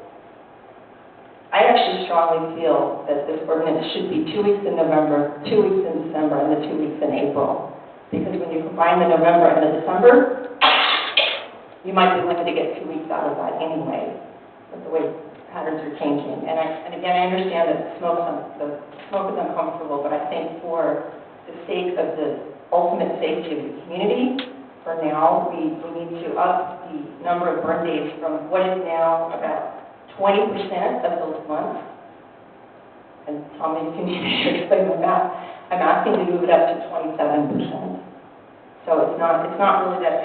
I actually strongly feel that this ordinance should be 2 weeks in November, 2 weeks in December, and the 2 weeks in April. Because when you combine the November and the December, you might be limited to get 2 weeks out of that anyway, with the way patterns are changing. And again, I understand that the smoke is uncomfortable, but I think for the sake of the ultimate safety of the community, for now, we need to up the number of burn days from what is now about 20% of those months. And tell me if you need me to explain the math. I'm asking to move it up to 27%. So it's not really that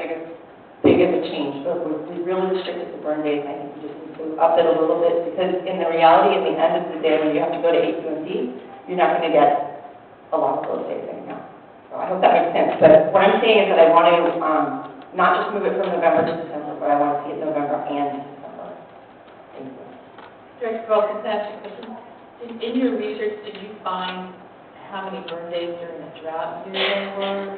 big of a change, but we really restricted the burn days, and I think we just need to up it a little bit, because in the reality, at the end of the day, when you have to go to AQMD, you're not going to get a lot of those days anyhow. So I hope that makes sense. But what I'm saying is that I want to not just move it from November to December, but I want to see it November and December. Thank you. Director Carlson, can I ask you a question? In your research, did you find how many burn days during the drought year there were?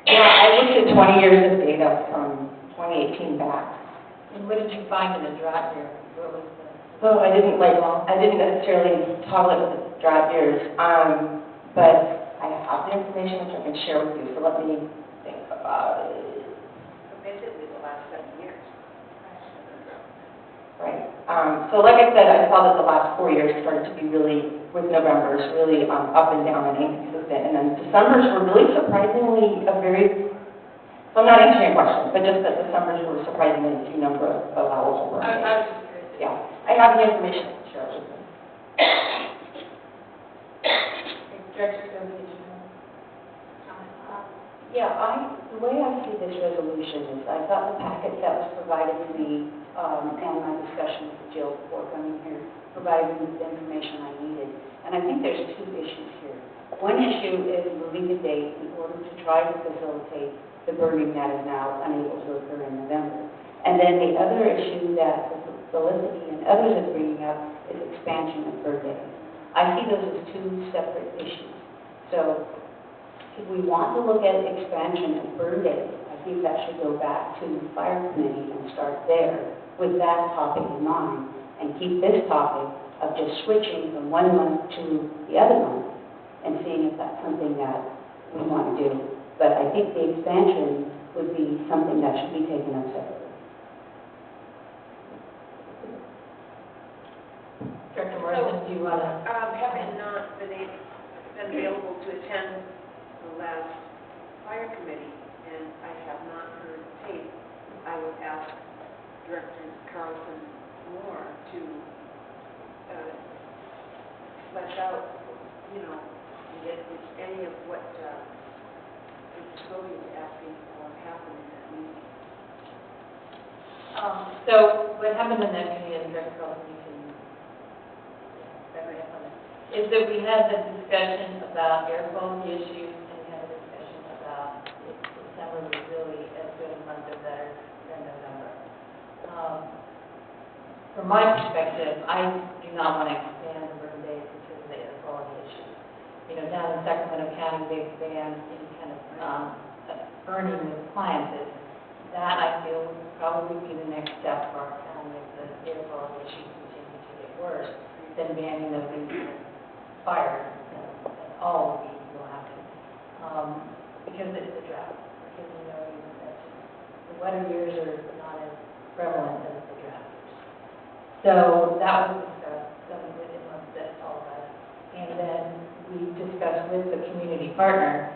Yeah, I looked at 20 years of data from 2018 back. And what did you find in the drought year? What was the... So I didn't necessarily toggle it with the drought years, but I have the information which I can share with you, so let me think about it. So basically the last 7 years. Right. So like I said, I saw that the last 4 years started to be really, with November's, really up and down and inconsistent. And then December's were really surprisingly so I'm not answering your question, but just that December's were surprisingly few number of allowable burn days. I was just curious. Yeah, I have the information to share with you. Director Kirby, did you know? Yeah, the way I see this resolution is I got the packet that was provided to me, and my discussion with Jill before coming here provided me with the information I needed. And I think there's two issues here. One issue is moving the date in order to try to facilitate the burning that is now unable to occur in November. And then the other issue that Felicity and others are bringing up is expansion of burn days. I see those as two separate issues. So if we want to look at expansion of burn days, I think that should go back to the fire committee and start there with that topic in mind, and keep this topic of just switching from one month to the other month and seeing if that's something that we want to do. But I think the expansion would be something that should be taken up separately. Director Morrison, do you want to? Having not been available to attend the last fire committee, and I have not heard tape, I would ask Director Carlson more to flesh out, if any of what Sylvia was asking for happened in that meeting. So what happened in that meeting, Director Carlson, you can back me up on it, is that we had the discussion about air quality issues, and we had a discussion about if December was really as good a month or better than November. From my perspective, I do not want to expand down in Sacramento County, they've banned any kind of burning of appliances. That, I feel, would probably be the next step for our county if the air quality issues continue to get worse, than banning those things in fire. All would be will happen. Because it's the drought. Because, that's just, the wetter years are not as prevalent as the drought years. So that was discussed, within all of us. And then we discussed with the community partner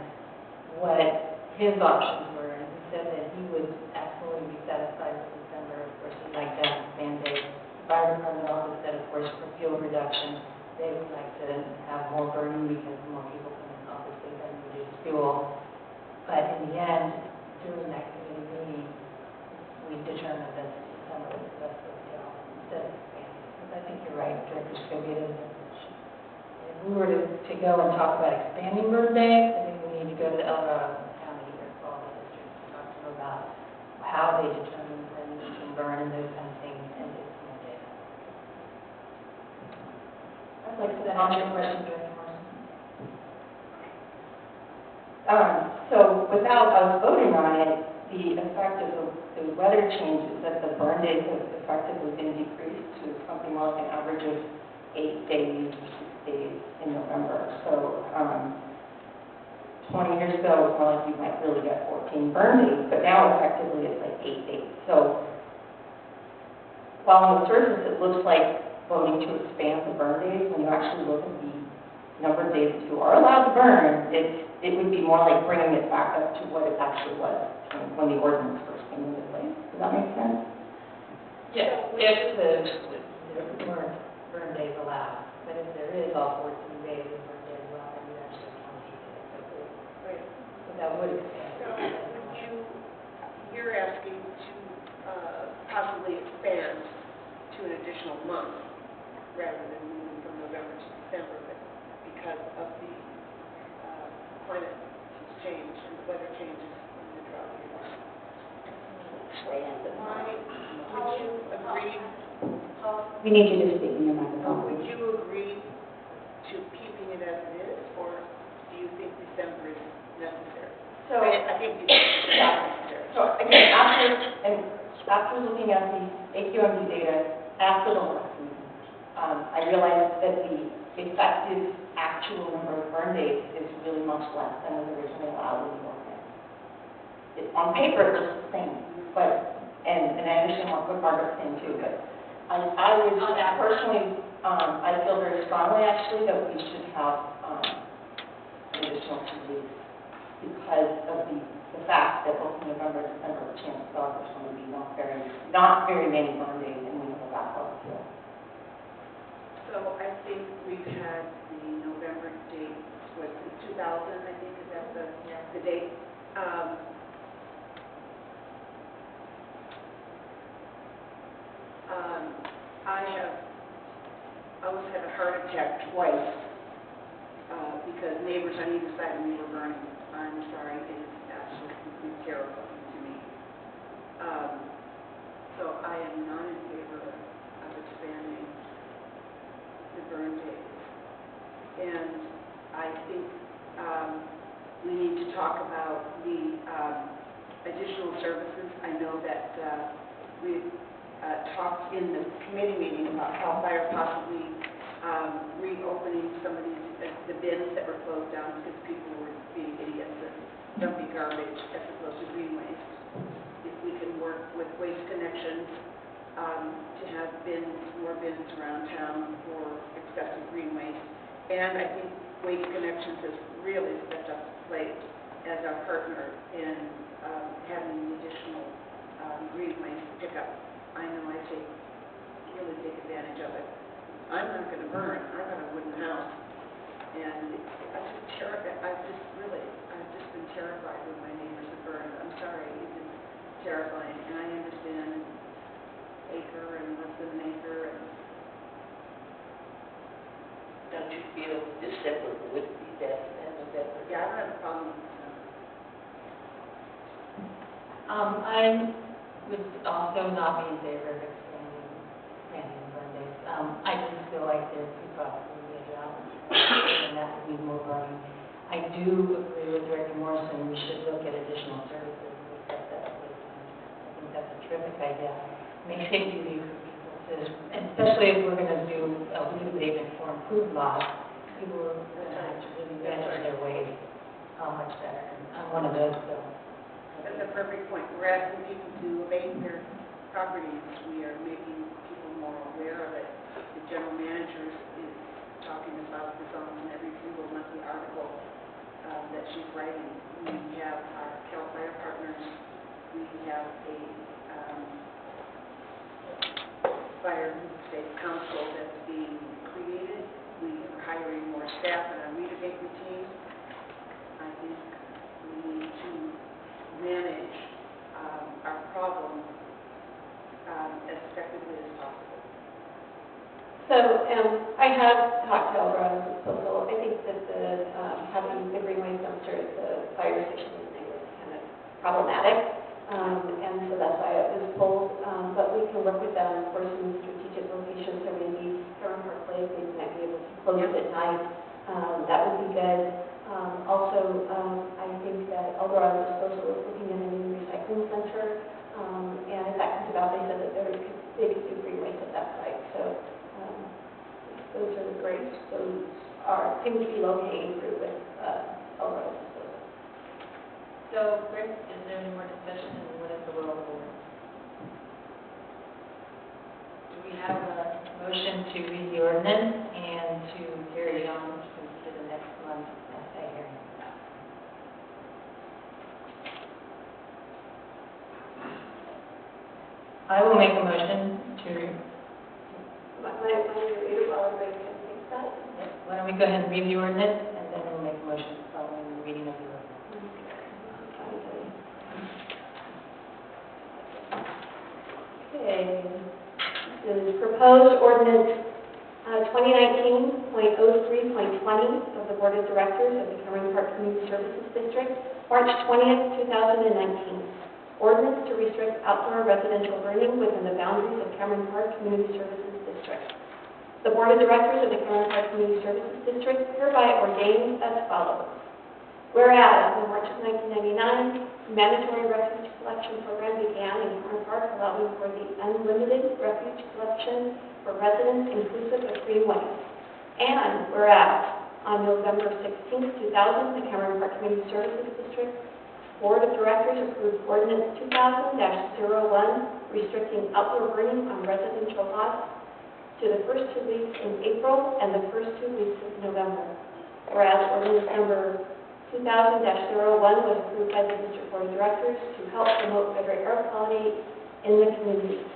what his options were, and he said that he would absolutely be satisfied with December. Of course, he'd like to have a mandate. The fire department also said, of course, for fuel reduction, they would like to have more burning because more people can obviously then reduce fuel. But in the end, during that committee meeting, we determined that December was the best way to go instead of expanding. Because I think you're right, Director Scoggin. If we were to go and talk about expanding burn days, I think we need to go to the El Dorado County Air Quality District to talk to them about how they determine when you can burn and those kind of things and get some more data. I'd like to answer your question, Director Morrison. So without us voting on it, the effect of the weather changes that the burn days have effectively been decreased to something more like an average of 8 days, 6 days in November. So 20 years ago, it was more like you might really get 14 burn days, but now effectively it's like 8 days. So while on the surface it looks like voting to expand the burn days, when you actually look at the number of days that you are allowed to burn, it would be more like bringing it back up to what it actually was when the ordinance first came into place. Does that make sense? Yes, if the weren't burn days allowed, but if there is all 14 days of burn days allowed, then you actually have 20 days. Right. So that would expand. So you're asking to possibly expand to an additional month rather than moving from November to December, but because of the climate change and the weather changes in the drought years. Why would you agree, We need you to speak in your microphone. would you agree to keeping it as it is, or do you think December is necessary? So, I think December is necessary. so again, after looking at the AQMD data after the last meeting, I realized that the effective actual number of burn days is really much less than was originally allowed in the ordinance. On paper, it looks the same, but, and I understand what Margaret's saying too, but I would personally, I feel very strongly actually that we should have an additional 2 weeks because of the fact that both November and December, chances are there's going to be not very many burn days, and we have a backlog of fuel. So I think we've had the November date, was it 2000, I think, is that the date? I have almost had a heart attack twice because neighbors on either side of me were burning. I'm sorry, it is absolutely terrifying to me. So I am not in favor of expanding the burn days. And I think we need to talk about the additional services. I know that we talked in the committee meeting about how fire possibly reopening some of these, the bins that were closed down because people were being idiots and dumping garbage as opposed to green waste. If we can work with Waste Connections to have more bins around town for excessive green waste. And I think Waste Connections has really stepped up to the plate as our partner in having the additional green waste pickup. I know I really take advantage of it. I'm not going to burn. I've got a wooden house. And I've just been terrified when my neighbors have burned. I'm sorry, it's just terrifying. And I understand acre and less than an acre. And Don't you feel December would be better than November? yeah, I don't have a problem with December. I would also not be in favor of expanding burn days. I just feel like there could possibly be a drought, and that have to be more learning. I do agree with Director Morrison, we should look at additional services and set that up with management. I think that's a terrific idea. Makes it easy for people to, and especially if we're going to do a blue pavement for improved lots, people are going to have to really manage their way much better. I'm one of those, so. That's a perfect point. We're asking people to abate their properties. We are making people more aware of it. The general manager is talking about this on every single monthly article that she's writing. We have our CAL FIRE partners. We have a fire state council that's being created. We are hiring more staff in our weed abatement team. I think we need to manage our problem as effectively as possible. So I have talked to Eldorado proposal. I think that having the green waste dumpster at the fire station is kind of problematic, and so that's why it was pulled. But we can work with them for some strategic locations, so maybe Karen Park Place, they might be able to close it at night. That would be good. Also, I think that Eldorado disposal is looking at a new recycling center, and if that comes about, they said that they could do green waste at that site. So those are great. Those seem to be low-hanging fruit with Eldorado disposal. So, Rick, is there any more discussion, and what is the will of the board? Do we have a motion to read the ordinance and to carry it on to the next month's SA hearing? I will make a motion to, My reader, while everybody can think that. why don't we go ahead and read the ordinance, and then we'll make a motion following the reading of the ordinance. Okay. This is proposed ordinance 2019.03.20 of the Board of Directors of the Cameron Park Community Services District, March 20th, 2019. Ordinance to restrict outdoor residential burning within the boundaries of Cameron Park Community Services District. The Board of Directors of the Cameron Park Community Services District hereby ordains as follows. Whereas, in March of 1999, the mandatory refuge collection program began in Cameron Park, allowing for the unlimited refuge collection for residents inclusive of green waste. And whereas, on November 16, 2000, the Cameron Park Community Services District Board of Directors approved Ordinance 2000-01, restricting outdoor burning on residential lots to the first 2 weeks in April and the first 2 weeks of November. Whereas Ordinance number 2000-01 was approved by the District Board of Directors to help promote better air quality in the community.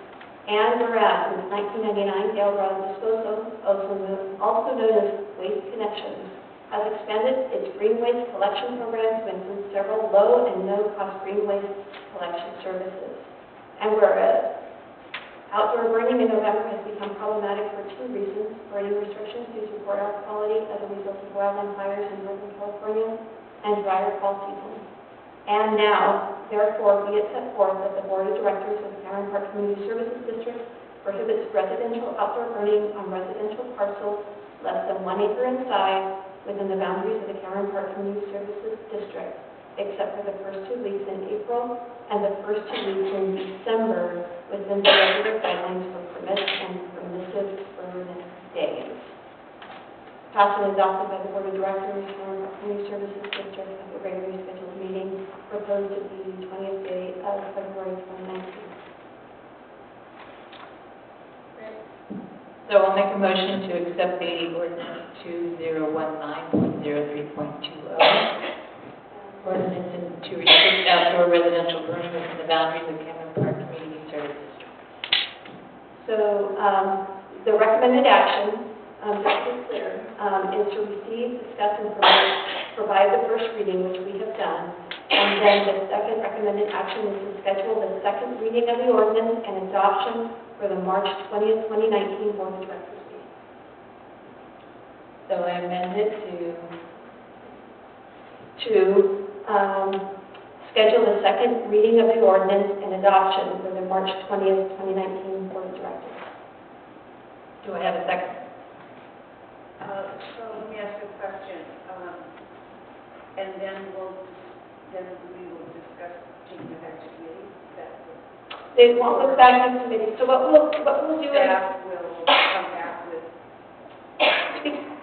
And whereas since 1999, the Eldorado Disposal, also known as Waste Connections, has expanded its green waste collection program to include several low and no-cost green waste collection services. And whereas outdoor burning in November has become problematic for 2 reasons: burning restrictions due to poor air quality as a result of wildland fires in Northern California, and drier fall season. And now, therefore, be it set forth that the Board of Directors of the Cameron Park Community Services District prohibits residential outdoor burning on residential parcels less than 1 acre in size within the boundaries of the Cameron Park Community Services District, except for the first 2 weeks in April and the first 2 weeks in December within the regular guidelines for permits and permissive burn days. Passed and adopted by the Board of Directors, Cameron Park Community Services District at the regularly scheduled meeting, proposed to be 20th day of February 2019. So I'll make a motion to accept the ordinance 2019.03.20. Ordinance to restrict outdoor residential burning within the boundaries of Cameron Park Community Service District. So the recommended action, just to be clear, is to receive, discuss, and provide the first reading, which we have done. And then the second recommended action is to schedule the second reading of the ordinance and adoption for the March 20th, 2019 Board of Directors meeting. So I amend it to schedule the second reading of the ordinance and adoption for the March 20th, 2019 Board of Directors. Do I have a second? So let me ask you a question, and then we will discuss taking it back to committee. They won't look back in committee, so what we'll do is, Staff will come back with,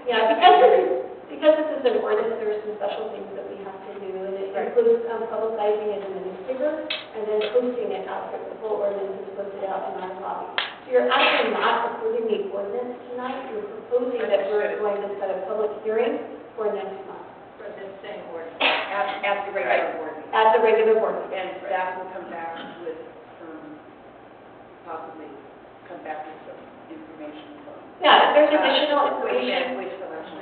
yeah, because this is an ordinance, there are some special things that we have to do, and it Right. includes publicizing it in the newspaper, and then posting it out there, the full ordinance is posted out in our lobby. So you're actually not approving the ordinance tonight, you're proposing that we're going to set a public hearing for next month, For this same board. at the regular board meeting. at the regular board meeting. And staff will come back with possibly come back with some information from. Yeah, if there's additional information. Which selection.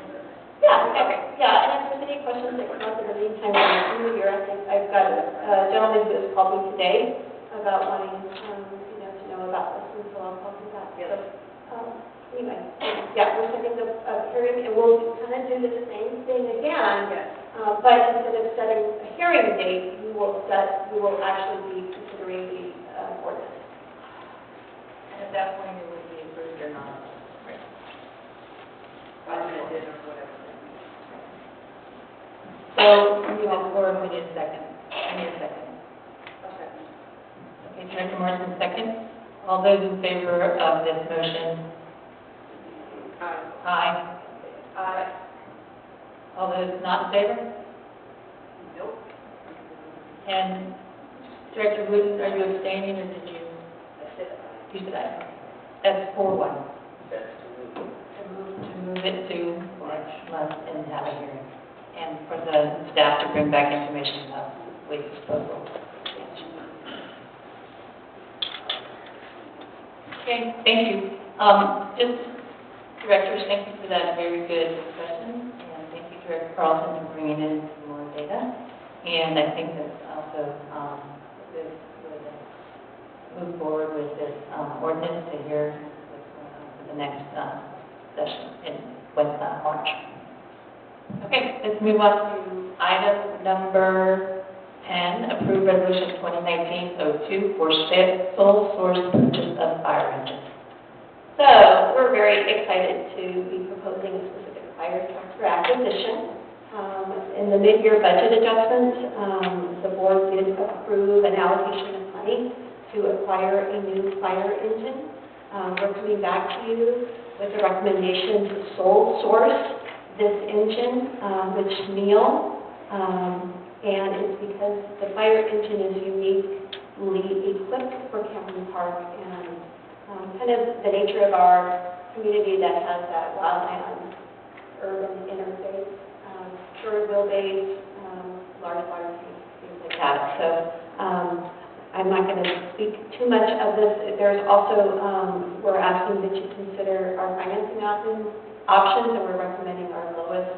Yeah, okay, yeah, and if there's any questions that come up in the meantime, when I'm here, I think I've got a gentleman who has called me today about wanting, to know about this, and so I'll call him back. Yes. So, anyway, yeah, we're setting the hearing, and we'll kind of do the same thing again, Yes. but instead of setting a hearing date, we will actually be considering the ordinance. And at that point, it would be approved or not. Budgeted or whatever. So, we need a forum, we need a second. I need a second. A second. Okay, Director Morrison, second. All those in favor of this motion? Aye. All those not in favor? Nope. And Director Wooten, are you abstaining or did you? You said aye. That's 4-1. That's to move. To move it to next month and have a hearing. And for the staff to bring back information about waste disposal. Okay, thank you. Just, directors, thank you for that very good discussion. And thank you, Director Carlson, for bringing in some more data. And I think that's also good way to move forward with this ordinance to hear what's going on for the next session in March. Okay, let's move on to item number 10, approve resolution 2019-02 for sole source purchase of fire engines. So, we're very excited to be proposing a specific fire truck for acquisition. In the mid-year budget adjustments, the board did approve an allocation of money to acquire a new fire engine. We're coming back to you with a recommendation to sole source this engine, which Neil, and it's because the fire engine is uniquely equipped for Cameron Park and kind of the nature of our community that has that wildland urban interface, short wheelbase, large water tanks, things like that. So I'm not going to speak too much of this. There's also, we're asking that you consider our financing options, and we're recommending our lowest,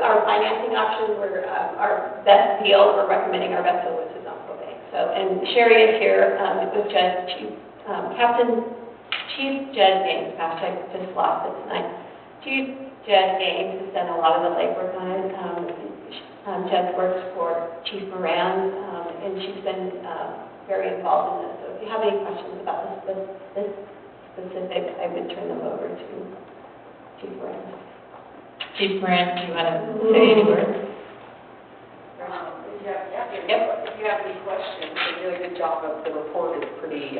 our financing option, our best deal, we're recommending our best deal, which is on probate. So, and Sherry is here with Chief Jed Gaines, gosh, I just lost it tonight. Chief Jed Gaines has done a lot of the legwork on it. Jed works for Chief Moran, and she's been very involved in this. So if you have any questions about this specific, I would turn them over to Chief Moran. Chief Moran, do you want to say any words? If you have any questions, they do a good job of, the report is pretty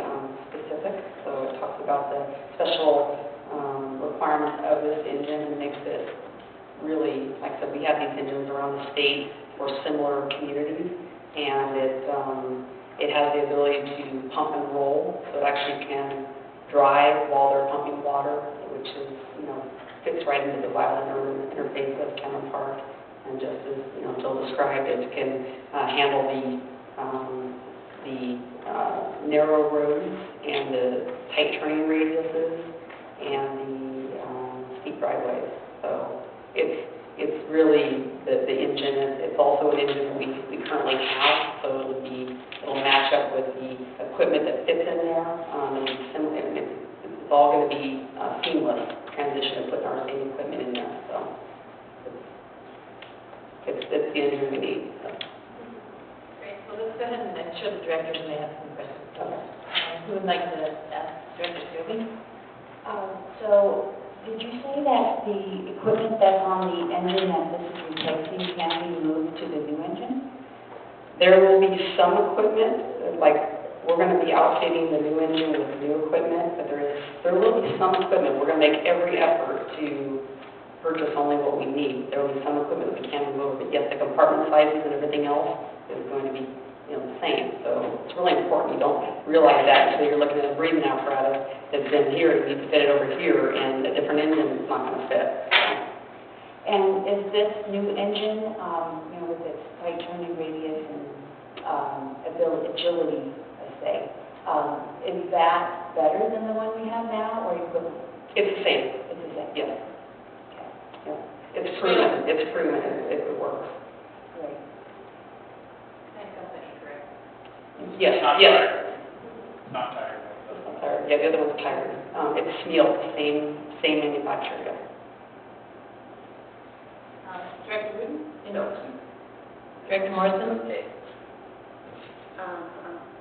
specific, so it talks about the special requirements of this engine and makes it really, like I said, we have these engines around the state for similar communities, and it has the ability to pump and roll, so it actually can drive while they're pumping water, which is, fits right into the wildland urban interface of Cameron Park. And just as, Jill described, it can handle the narrow roads and the tight turning radiuses and the steep driveways. So it's really the engine. It's also an engine that we currently have, so it'll match up with the equipment that fits in there. It's all going to be seamless transition of putting our same equipment in there. So. It's the engine we need. So. Great, well, let's go ahead and I'm sure the directors may have some questions. Who would like to ask Director Stobie? So, did you say that the equipment that's on the engine that this is replacing can be moved to the new engine? There will be some equipment, like, we're going to be outfitting the new engine with new equipment, but there will be some equipment. We're going to make every effort to purchase only what we need. There will be some equipment that we can move, but yes, the compartment sizes and everything else is going to be, the same. So it's really important. You don't realize that until you're looking at a breathing apparatus that's in here, you need to fit it over here, and a different engine is not going to fit. And is this new engine, with its tight turning radius and agility, let's say, is that better than the one we have now, or equivalent? It's the same. It's the same? Yes. Okay, Yeah. It's proven. It's proven. It works. great. Same company, correct? Yes. Not Yes. tired. Not tired. Yeah, the other one's tired. It's Smeel, same manufacturer. Yeah. Director Wooten? No. Director Morrison?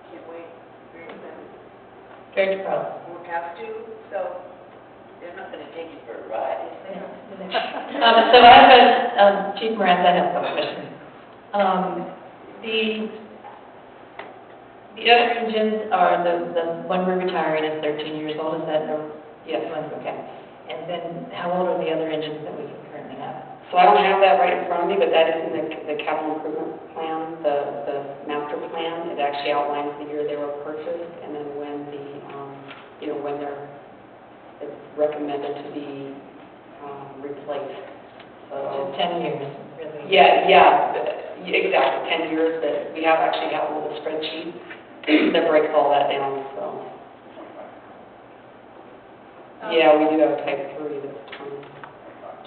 Can't wait, very excited. Director Crowe? Won't have to, so they're not gonna take you for a ride. So I have Chief Morantz, I have a couple questions. The other engines are, the one we're retiring is 13 years old, is that the, Yes. one, okay. And then how old are the other engines that we currently have? So I don't have that right in front of me, but that is in the capital improvement plan, the master plan. It actually outlines the year they were purchased and then when when it's recommended to be replaced. So, Just 10 years, really? yeah, exactly, 10 years. That we actually have a little spreadsheet that breaks all that down, so. Yeah, we do have a type 3 that's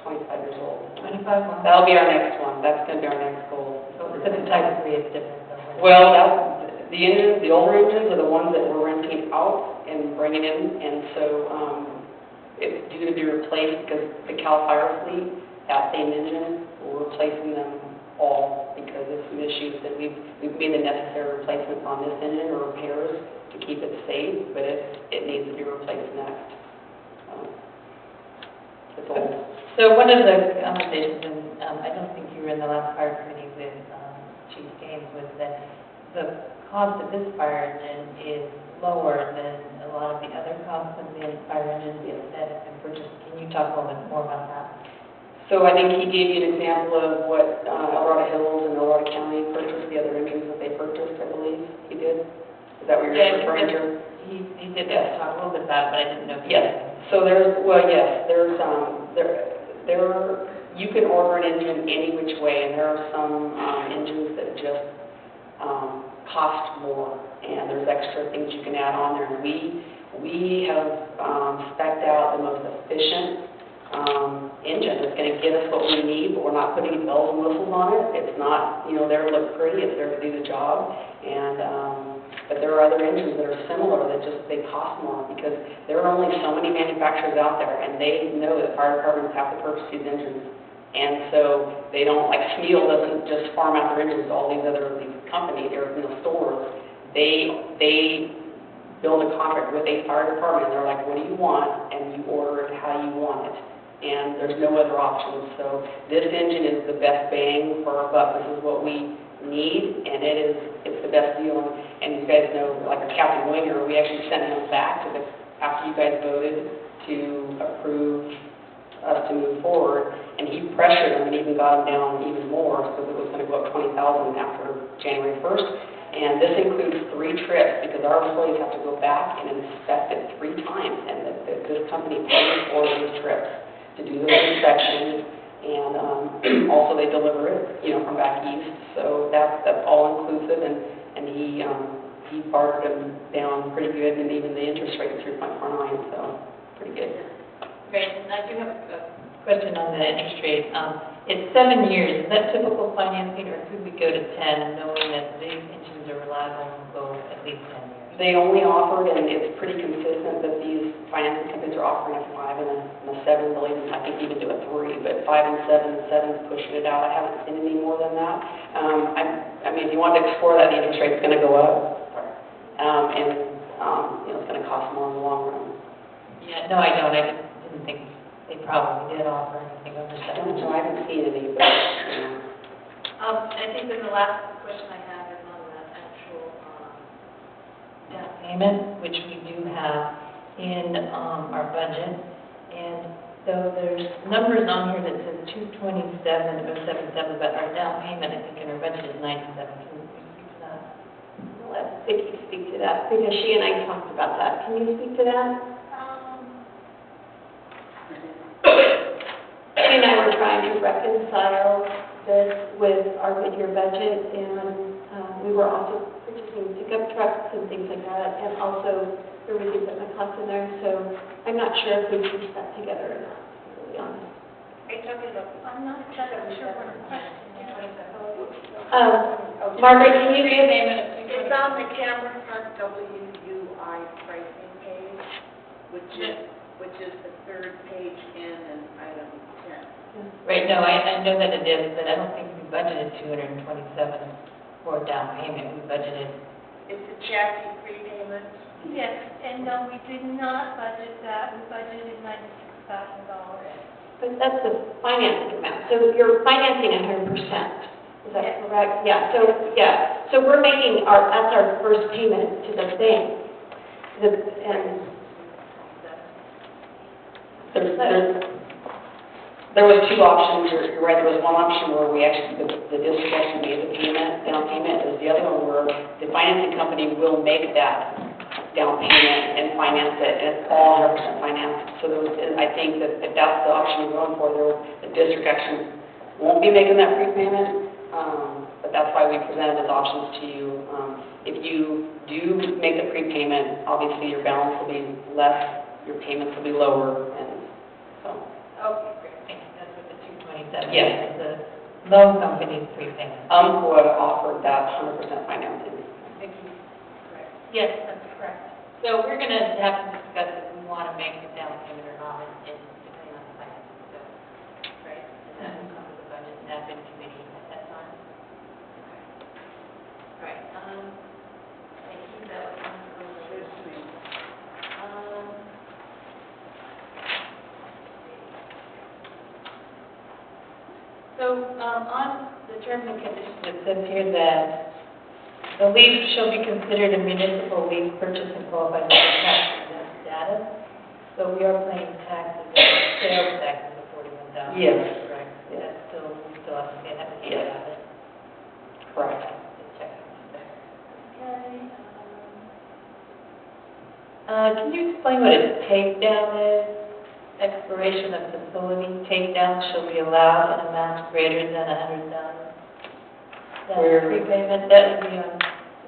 25 years old. 25 months? That'll be our next one. That's going to be our next goal. So because the type 3 is different than Well, the older engines are the ones that we're renting out and bringing in, and so it's due to be replaced because the CAL FIRE fleet, that same engine, we're replacing them all because of some issues that we've made the necessary replacements on this engine or repairs to keep it safe, but it needs to be replaced next. It's old. So one of the conversations, and I don't think you were in the last fire committee with Chief Gaines, was that the cost of this fire engine is lower than a lot of the other costs of the fire engines that have been purchased. Can you talk a little bit more about that? So I think he gave you an example of what Eldorado Hills and Eldorado County purchased, the other engines that they purchased, I believe he did. Is that what you're referring to? He did talk a little bit about it, but I didn't know if you... Yes. So you can order an engine any which way, and there are some engines that just cost more, and there's extra things you can add on there. And we have spec'd out the most efficient engine that's going to get us what we need, but we're not putting any bells and whistles on it. It's not, there to look pretty, it's there to do the job. And but there are other engines that are similar that they cost more because there are only so many manufacturers out there, and they know that fire departments have to purchase these engines. And so they don't, like Smeel doesn't just farm out their engines to all these companies or stores. They build a contract with a fire department, and they're like, what do you want? And you order it how you want it. And there's no other options. So this engine is the best bang for our buck. This is what we need, and it's the best deal. And you guys know, like Captain Winger, we actually sent him back after you guys voted to approve us to move forward, and he pressured them and even got them down even more, so it was going to go up 20,000 after January 1st. And this includes 3 trips because our employees have to go back and inspect it 3 times, and this company pays for those trips to do those inspections. And also they deliver it, from back east. So that's all inclusive, and he bartered them down pretty good, and even the interest rate is 3.49, so pretty good. Great, and I do have a question on the interest rate. It's 7 years. Is that typical financing, or could we go to 10, knowing that these engines are reliable and will go at least 10 years? They only offered, and it's pretty consistent that these financing companies are offering a 5 and a 7, they'll even, I think, even do a 3, but 5 and 7, 7's pushing it out. I haven't seen any more than that. I mean, if you want to explore that, the interest rate's going to go up. And it's going to cost more in the long run. Yeah, no, I don't. I didn't think they probably did offer anything over I don't know, 7. I haven't seen any, but, I think then the last question I have is on the actual, Down payment, which we do have in our budget. And so there's numbers on here that says 227,077, but our down payment, I think, in our budget is 97. Can you speak to that? I'll let Vicki speak to that, because she and I talked about that. Can you speak to that? She and I were trying to reconcile this with our mid-year budget, and we were also purchasing pickup trucks and things like that, and also there was equipment costs in there, so I'm not sure if we pieced that together or not, to be really honest. I'm not exactly sure what the question is. Margaret, can you read? It's on the Cameron Park WUI pricing page, which is the third page in and item 10. Right, no, I know that it is, but I don't think we budgeted 227 for down payment. We budgeted, It's a chassis prepayment. Yes, and no, we did not budget that. We budgeted $96,000. But that's the financing amount, so you're financing 100%, is that Yes. correct? Yeah, so we're making that's our first payment to the bank. And there was two options, you're right, there was one option where we actually, the district actually made the payment, down payment, there's the other one where the financing company will make that down payment and finance it, and it's all 100% financed. So there was, I think that if that's the option we're going for, the district actually won't be making that prepayment, but that's why we presented those options to you. If you do make the prepayment, obviously your balance will be less, your payments will be lower, and so. okay, great, thank you. That's what the 227 Yes. is, the loan company's prepayment. Umpqua offered that 100% financing. Yes, that's correct. So we're going to have to discuss if we want to make the down payment or not, and depending on the finances, so, right? And that will come to the budget and admin committee at that time. right, thank you, that was one for This week. So on the terms and conditions, it says here that the lease shall be considered a municipal lease purchase and qualifies for tax exempt status. So we are paying taxes, sales taxes of $41,000. Yes. Correct? Yes. That's still, we still have to pay that. Yes. Correct. Just checking there. Okay, Can you explain what a takedown is? Expiration of facility takedown shall be allowed in amounts greater than $100,000. That's Where- prepayment, that would be on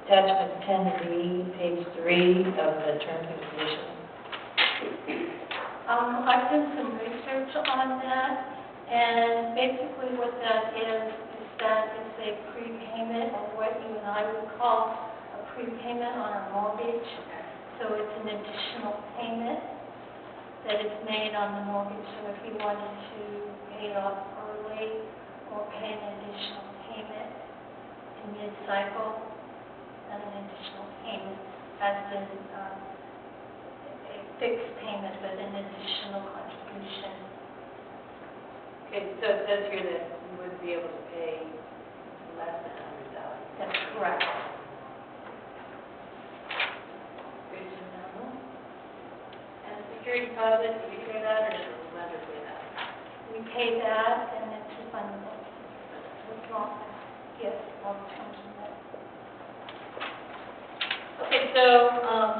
attachment 10D, page 3 of the terms and conditions. I've done some research on that, and basically what that is that it's a prepayment, or what you and I would call a prepayment on a mortgage. So it's an additional payment that is made on the mortgage. So if you wanted to pay it off early or pay an additional payment in mid-cycle, and an additional payment as in a fixed payment, but an additional contribution. Okay, so it says here that you would be able to pay less than $100,000. That's correct. And security deposit, do you pay that, or does the lender pay that? We pay that, and it's refundable. Withdrawn. Yes, all the terms of that. Okay, so,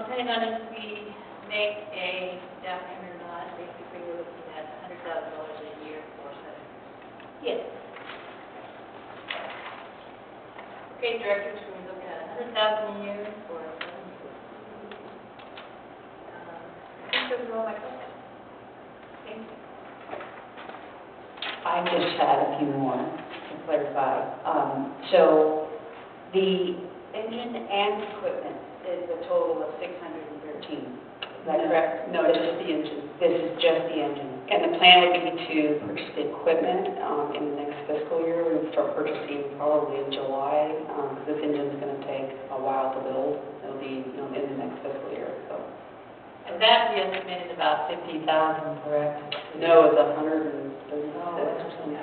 depending on if we make a down payment or not, basically we're looking at $100,000 a year for 7 years. Yes. Okay, directors, we're looking at $100,000 a year for 7 years. I think those are all my questions. Thank you. I just had a few more to clarify. So the engine and equipment is a total of 613. Is that correct? No, just the engine. This is just the engine. And the plan would be to purchase the equipment in the next fiscal year. We would start purchasing probably in July, because this engine's going to take a while to build. It'll be, in the next fiscal year. that we estimated about 50,000, correct? No, it's 136 or something.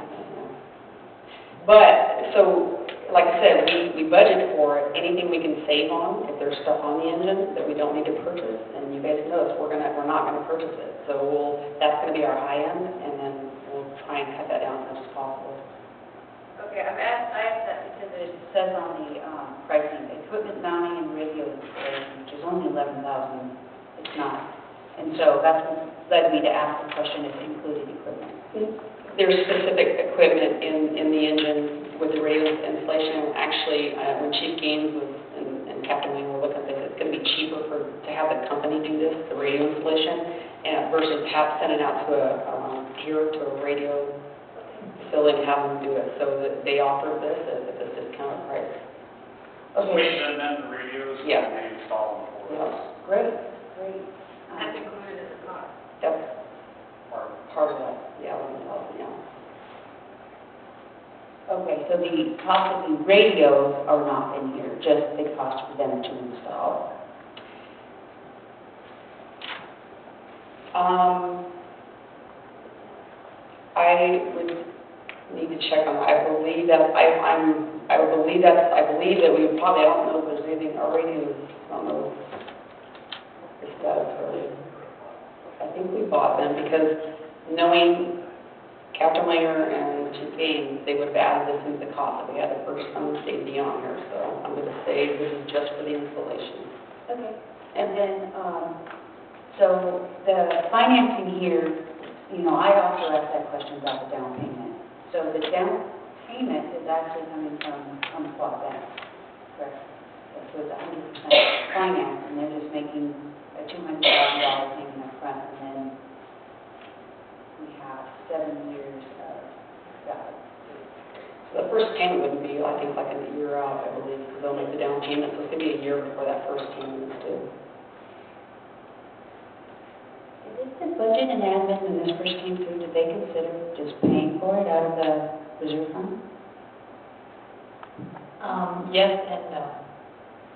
But, so, like I said, we budget for it. Anything we can save on, if there's stuff on the engine that we don't need to purchase, and you guys know this, we're not gonna purchase it. So that's gonna be our high end, and then we'll try and cut that down as much as possible. Okay, I asked that because it says on the pricing, equipment mounting and radio installation, which is only 11,000, it's not. And so that's what led me to ask the question if it included equipment. There's specific equipment in the engine with the radio installation. Actually, when Chief Gaines was, and Captain Wayne were looking at this, it's gonna be cheaper to have the company do this, the radio installation, and versus send it out to a radio facility and have them do it. So that they offered this at a discounted price. Wait, and then the radios, Yeah. they install them for Yes, us. great. That's included in the cost. That's Or- part of that, yeah, 11,000, yeah. Okay, so the cost of the radios are not in here, just the cost for them to install. I would need to check on that. I believe that we would probably, I don't know if there's anything, our radios, I don't know if that's really, I think we bought them because knowing Captain Langer and Chief Gaines, they would have added this into the cost if we had the first one, they'd be on here. So I'm going to say this is just for the installation. Okay, and then, so the financing here, you know, I also asked that question about the down payment. So the down payment is actually coming from Quad Bank, correct? So it's 100% finance, and they're just making a $200,000 payment up front, and then we have 7 years of value. So the first payment would be, I think, like a year out, I believe, because they'll make the down payment. So it's going to be a year before that first payment is due. Is the budget and admin when this first came through, did they consider just paying for it out of the reserve fund? Yes and no.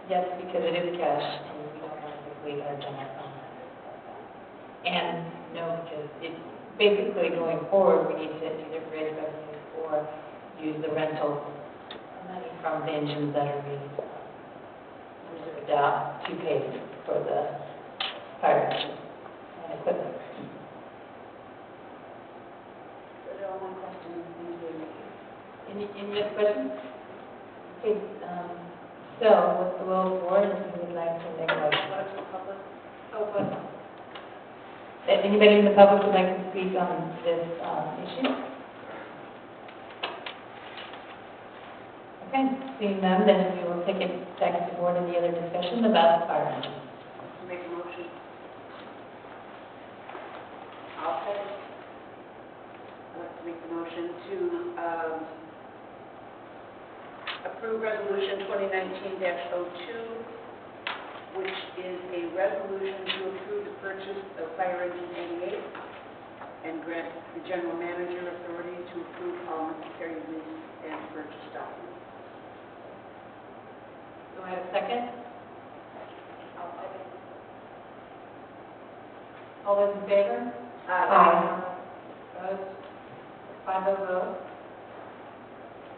Yes, because it is cash, and we don't want to deplete our general fund. And no, because it's basically going forward, we need to either raise revenues or use the rental money from the engines that are being reserved out to pay for the fire engine and equipment. Those are all my questions. Thank you. Any other questions? Okay, so what's the will of the board, if you would like to make a motion? Anybody in the public would like to speak on this issue? Okay, seeing none, then we will take it back to the board in the other discussion about the fire engine. Make a motion. I'll second. I'd like to make the motion to approve Resolution 2019-02, which is a resolution to approve the purchase of Fire Engine 88 and grant the general manager authority to approve all necessary lease and purchase documents. Do I have a second? I'll second. All those in favor? Opposed? 5-0 vote.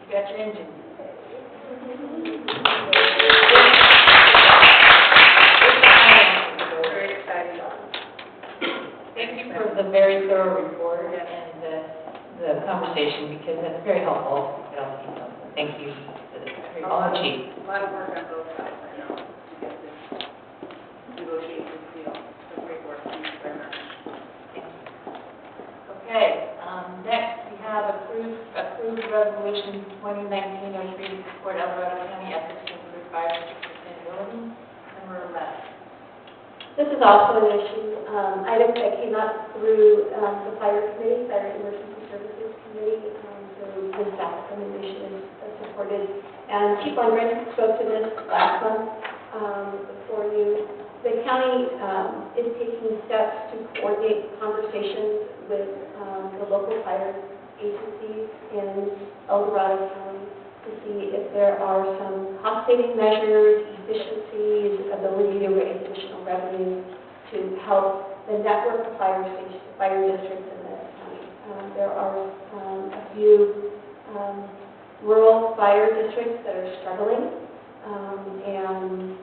You got your engine. Very exciting. Thank you for the very thorough report and the conversation, because that's very helpful to all people. Thank you for this, all achieved. A lot of work on both sides, I know, to get this negotiated deal. So great work, thank you very much. Okay, next we have approved resolution 2019-03 to support El Dorado County efforts to improve fire district sustainability, number 11. This is also an issue, item that came up through the fire committee, Fire Emergency Services Committee, through the staff recommendation supported. And Chief Lundgren spoke to this last month for you. The county is taking steps to coordinate conversations with the local fire agencies in El Dorado County to see if there are some cost-saving measures, efficiencies, ability to raise additional revenue to to help the network of fire districts in the county. There are a few rural fire districts that are struggling, and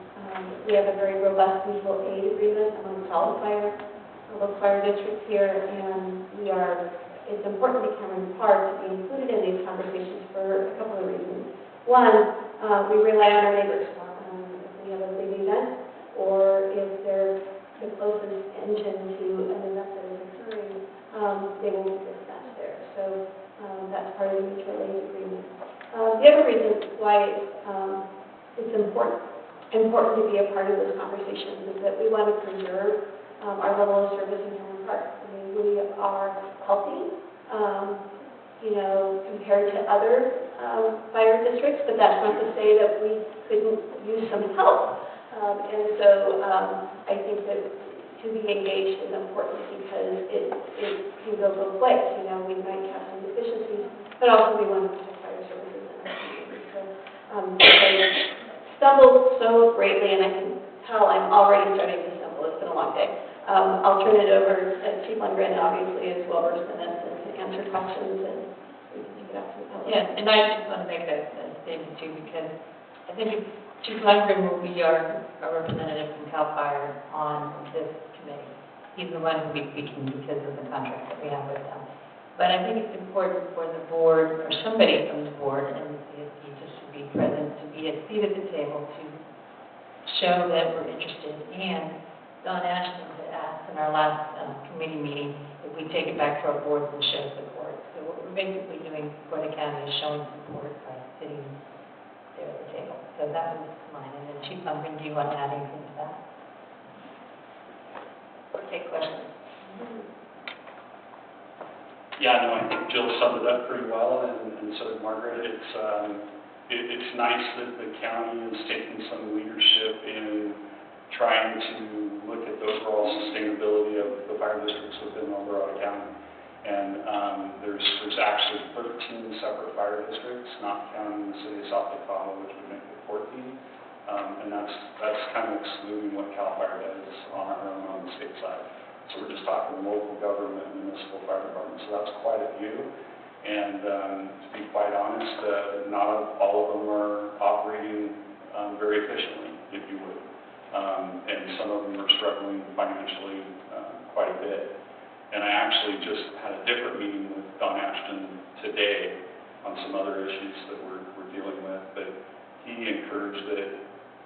we have a very robust mutual aid agreement amongst all the fire districts here, and it's important to Cameron Park to be included in these conversations for a couple of reasons. One, we rely on our neighbors. If we have a big event, or if they're the closest engine to an event that is occurring, they will be dispatched there. So that's part of the mutual aid agreement. The other reason why it's important to be a part of this conversation is that we want to preserve our level of service in Cameron Park. I mean, we are healthy, compared to other fire districts, but that's not to say that we couldn't use some help. And so I think that to be engaged is important because it can go both ways. We might have some deficiencies, but also we want to protect fire services in our community. So I stumbled so greatly, and I can tell I'm already starting to stumble. It's been a long day. I'll turn it over to Chief Lundgren, obviously, is well versed in this and can answer questions, and we can take it out to the public. Yeah, and I just want to make a statement too, because I think Chief Lundgren will be our representative from CAL FIRE on this committee. He's the one who will be speaking because of the contract that we have with them. But I think it's important for the board, or somebody from the board and the CSD just to be present, to be a seat at the table, to show that we're interested. And Don Ashton had asked in our last committee meeting if we take it back to our boards and show support. So what we're basically doing for the county is showing support by sitting there at the table. So that was mine. And then Chief Lundgren, do you want to add anything to that? Or take questions? Yeah, no, I think Jill summed it up pretty well, and so did Margaret. It's nice that the county is taking some leadership in trying to look at the overall sustainability of the fire districts within El Dorado County. And there's actually 13 separate fire districts, not counting the city of South Dakota, which would make it 14. And that's kind of excluding what CAL FIRE does on our own on the state side. So we're just talking local government and municipal fire departments. So that's quite a few. And to be quite honest, not all of them are operating very efficiently, if you would. And some of them are struggling financially quite a bit. And I actually just had a different meeting with Don Ashton today on some other issues that we're dealing with. But he encouraged that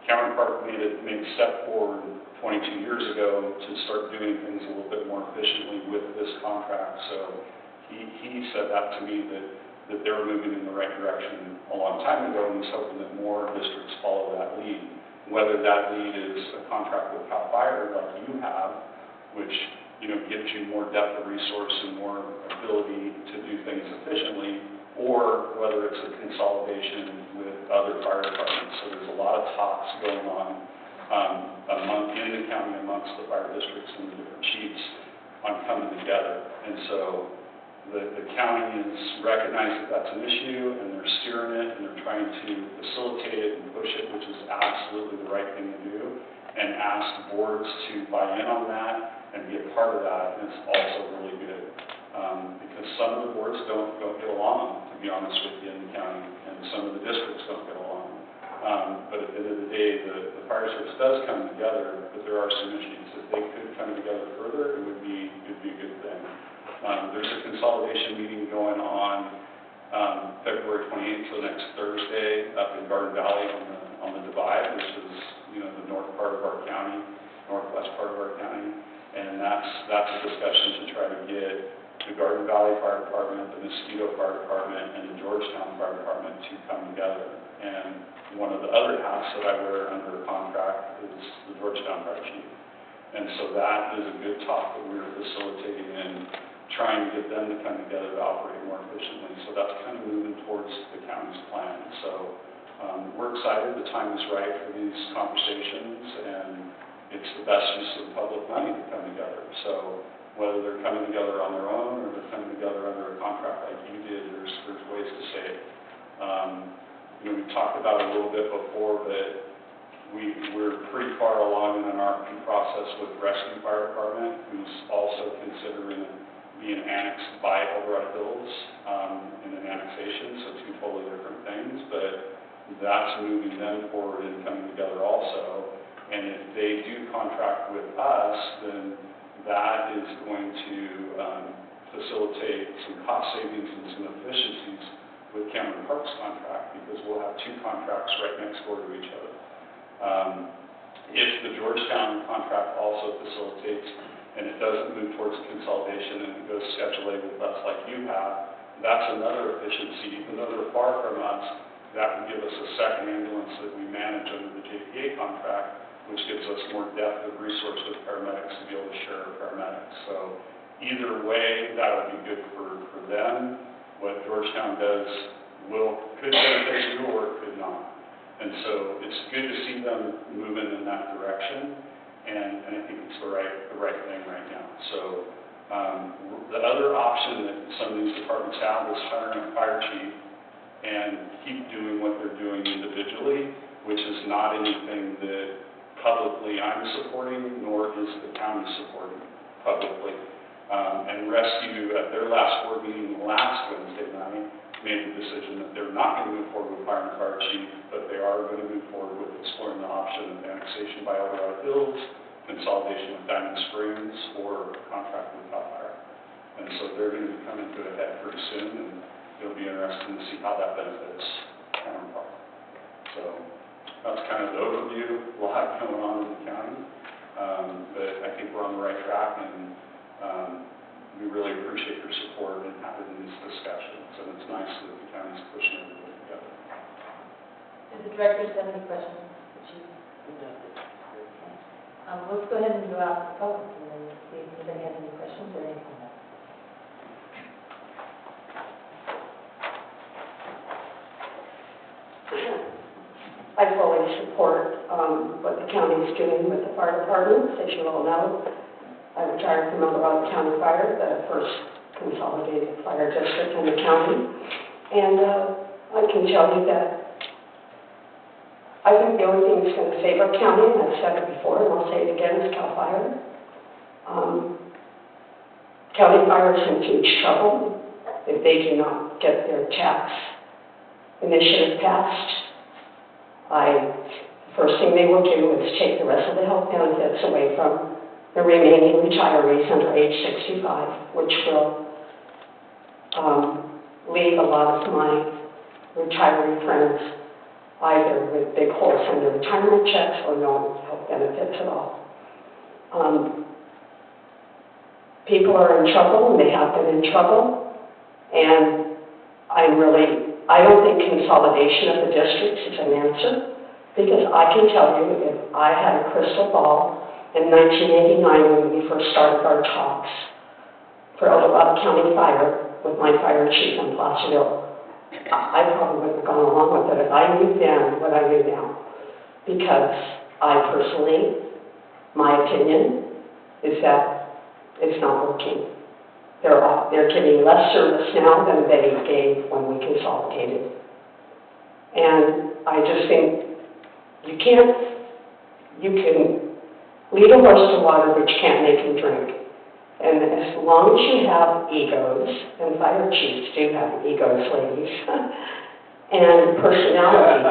Cameron Park made a step forward 22 years ago to start doing things a little bit more efficiently with this contract. So he said that to me that they were moving in the right direction a long time ago, and he's hoping that more districts follow that lead. Whether that lead is a contract with CAL FIRE like you have, which gives you more depth of resource and more ability to do things efficiently, or whether it's a consolidation with other fire departments. So there's a lot of talks going on in the county amongst the fire districts and the different chiefs on coming together. And so the county has recognized that that's an issue, and they're steering it, and they're trying to facilitate it and push it, which is absolutely the right thing to do, and ask boards to buy in on that and be a part of that. And it's also really good because some of the boards don't get along, to be honest with you, in the county, and some of the districts don't get along. But at the end of the day, the fire service does come together, but there are some issues. If they could come together further, it would be a good thing. There's a consolidation meeting going on February 28th, so next Thursday, up in Garden Valley on the Divide, which is the north part of our county, northwest part of our county, and that's a discussion to try to get the Garden Valley Fire Department, the Mosquito Fire Department, and the Georgetown Fire Department to come together. And one of the other hats that I wear under a contract is the Georgetown Fire Chief. And so that is a good talk that we're facilitating and trying to get them to come together to operate more efficiently. So that's kind of moving towards the county's plan. So we're excited. The time is right for these conversations, and it's the best use of public money to come together. So whether they're coming together on their own or they're coming together under a contract like you did, there's ways to save. We talked about it a little bit before, but we're pretty far along in an RFP process with Rescue Fire Department, who's also considering being annexed by Eldorado Hills in an annexation, so two totally different things, but that's moving them forward and coming together also. And if they do contract with us, then that is going to facilitate some cost savings and some efficiencies with Cameron Park's contract, because we'll have two contracts right next door to each other. If the Georgetown contract also facilitates, and it doesn't move towards consolidation and it goes Schedule A with us like you have, that's another efficiency. Even though they're far from us, that would give us a second ambulance that we manage under the JPA contract, which gives us more depth of resource with paramedics to be able to share our paramedics. So either way, that would be good for them. What Georgetown does could benefit you or it could not. And so it's good to see them moving in that direction, and I think it's the right thing right now. So the other option that some of these departments have is hiring a fire chief and keep doing what they're doing individually, which is not anything that publicly I'm supporting, nor is the county supporting publicly. And Rescue, at their last board meeting last Wednesday night, made the decision that they're not going to move forward with hiring a fire chief, but they are going to move forward with exploring the option of annexation by Eldorado Hills, consolidation with Diamond Springs, or contract with Cal Fire. And so they're going to be coming to a head pretty soon, and it'll be interesting to see how that benefits Cameron Park. So that's kind of the overview. A lot going on in the county, but I think we're on the right track, and we really appreciate your support in having these discussions, and it's nice that the county's pushing everything together. Did the directors have any questions? Let's go ahead and go out to the public and then see if anybody has any questions or any comments. I fully support what the county is doing with the fire departments. As you all know, I retired from Eldorado County Fire, the first consolidated fire district in the county. And I can tell you that I think the only thing that's going to save our county, and I've said it before and I'll say it again, is CAL FIRE. County Fire is in huge trouble if they do not get their tax initiative passed. The first thing they will do is take the rest of the health benefits away from the remaining retirees under age 65, which will leave a lot of my retiree friends either with big holes in their retirement checks or no health benefits at all. People are in trouble, and they have been in trouble, and I don't think consolidation of the districts is an answer, because I can tell you, if I had a crystal ball in 1989 when we first started our talks for Eldorado County Fire with my fire chief in Placerville, I probably wouldn't have gone along with it if I knew then what I knew now. Because I personally, my opinion is that it's not working. They're giving less service now than they gave when we consolidated. And I just think you can lead a horse to water, but you can't make him drink. And as long as you have egos, and fire chiefs do have egos, ladies, and personalities,